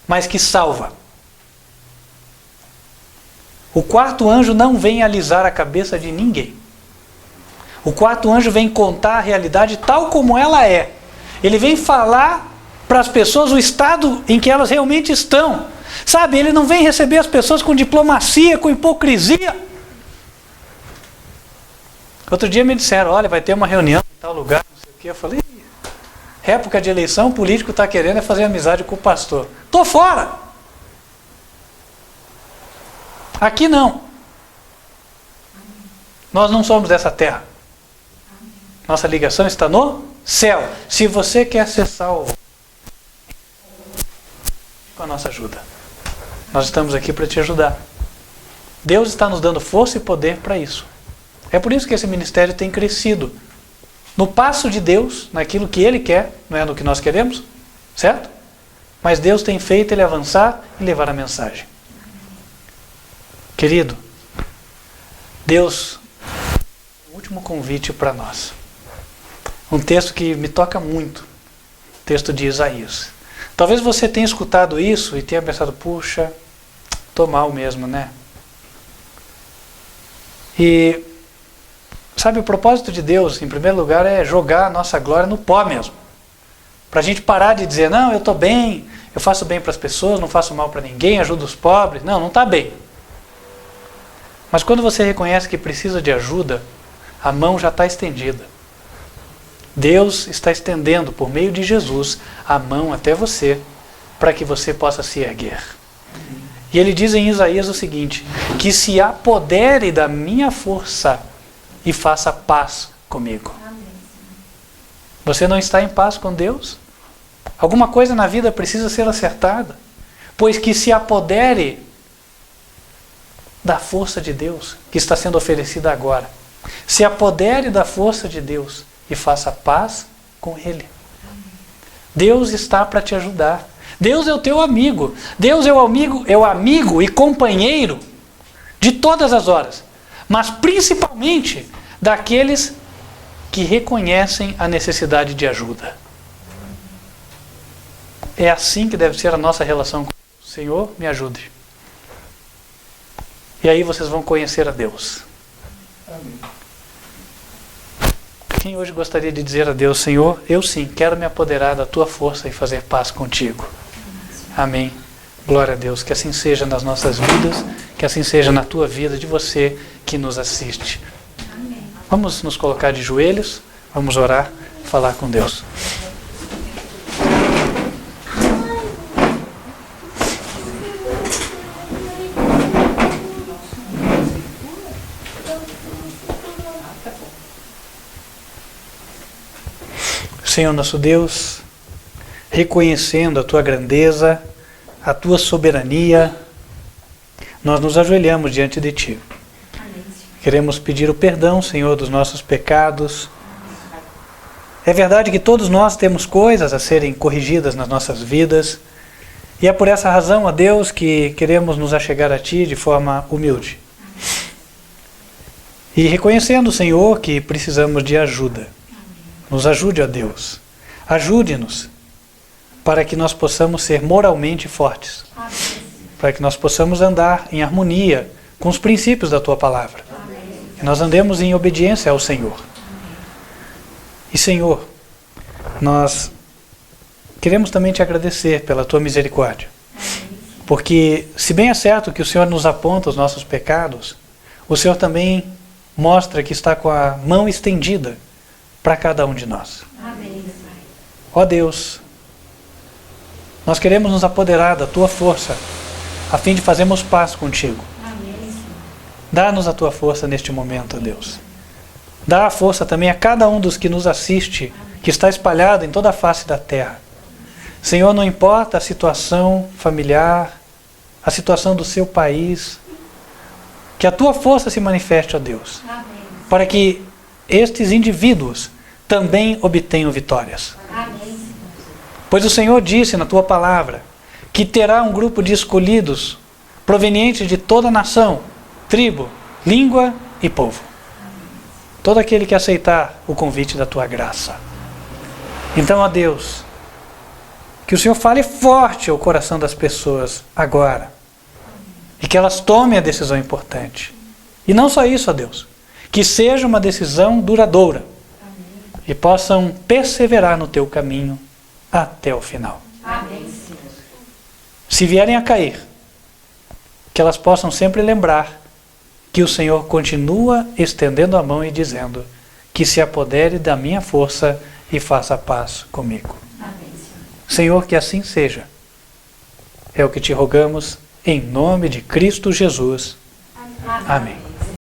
A: mas que salva. O quarto anjo não vem alisar a cabeça de ninguém. O quarto anjo vem contar a realidade tal como ela é. Ele vem falar para as pessoas o estado em que elas realmente estão. Sabe, ele não vem receber as pessoas com diplomacia, com hipocrisia. Outro dia me disseram, olha, vai ter uma reunião em tal lugar, não sei o quê. Eu falei, época de eleição, o político está querendo fazer amizade com o pastor. Estou fora. Aqui não. Nós não somos dessa terra. Nossa ligação está no céu. Se você quer ser salvo, com a nossa ajuda. Nós estamos aqui para te ajudar. Deus está nos dando força e poder para isso. É por isso que esse ministério tem crescido. No passo de Deus, naquilo que Ele quer, não é no que nós queremos, certo? Mas Deus tem feito ele avançar e levar a mensagem. Querido, Deus, um último convite para nós. Um texto que me toca muito. Texto de Isaías. Talvez você tenha escutado isso e tenha pensado, puxa, estou mal mesmo, né? E, sabe, o propósito de Deus, em primeiro lugar, é jogar a nossa glória no pó mesmo. Para a gente parar de dizer, não, eu estou bem, eu faço bem para as pessoas, não faço mal para ninguém, ajudo os pobres. Não está bem. Mas quando você reconhece que precisa de ajuda, a mão já está estendida. Deus está estendendo, por meio de Jesus, a mão até você, para que você possa se erguer. E ele diz em Isaías o seguinte, que se apodere da minha força e faça paz comigo. Você não está em paz com Deus? Alguma coisa na vida precisa ser acertada, pois que se apodere da força de Deus, que está sendo oferecida agora. Se apodere da força de Deus e faça paz com Ele. Deus está para te ajudar. Deus é o teu amigo. Deus é o amigo e companheiro de todas as horas. Mas principalmente daqueles que reconhecem a necessidade de ajuda. É assim que deve ser a nossa relação com Deus. Senhor, me ajude. E aí vocês vão conhecer a Deus.
C: Amém.
A: Quem hoje gostaria de dizer a Deus: Senhor, eu sim quero me apoderar da tua força e fazer paz contigo. Amém. Glória a Deus. Que assim seja nas nossas vidas, que assim seja na tua vida, de você que nos assiste.
D: Amém.
A: Vamos nos colocar de joelhos, vamos orar, falar com Deus. Senhor nosso Deus, reconhecendo a tua grandeza, a tua soberania, nós nos ajoelhamos diante de ti. Queremos pedir o perdão, Senhor, dos nossos pecados. É verdade que todos nós temos coisas a serem corrigidas nas nossas vidas, e é por essa razão, ó Deus, que queremos nos achegar a ti de forma humilde. E reconhecendo, Senhor, que precisamos de ajuda. Nos ajude, ó Deus. Ajude-nos para que nós possamos ser moralmente fortes. Para que nós possamos andar em harmonia com os princípios da tua palavra. Que nós andemos em obediência ao Senhor. E, Senhor, nós queremos também te agradecer pela tua misericórdia. Porque, se bem é certo que o Senhor nos aponta os nossos pecados, o Senhor também mostra que está com a mão estendida para cada um de nós.
D: Amém.
A: Ó Deus, nós queremos nos apoderar da tua força, a fim de fazermos paz contigo.
D: Amém.
A: Dá-nos a tua força neste momento, ó Deus. Dá a força também a cada um dos que nos assiste, que está espalhado em toda a face da terra. Senhor, não importa a situação familiar, a situação do seu país, que a tua força se manifeste, ó Deus,
D: Amém.
A: para que estes indivíduos também obtenham vitórias.
D: Amém.
A: Pois o Senhor disse na tua palavra que terá um grupo de escolhidos provenientes de toda a nação, tribo, língua e povo. Todo aquele que aceitar o convite da tua graça. Então, ó Deus, que o Senhor fale forte ao coração das pessoas agora e que elas tomem a decisão importante. E não só isso, ó Deus, que seja uma decisão duradoura e possam perseverar no teu caminho até o final.
D: Amém.
A: Se vierem a cair, que elas possam sempre lembrar que o Senhor continua estendendo a mão e dizendo que se apodere da minha força e faça paz comigo.
D: Amém.
A: Senhor, que assim seja. É o que te rogamos em nome de Cristo Jesus.
D: Amém.
A: Amém.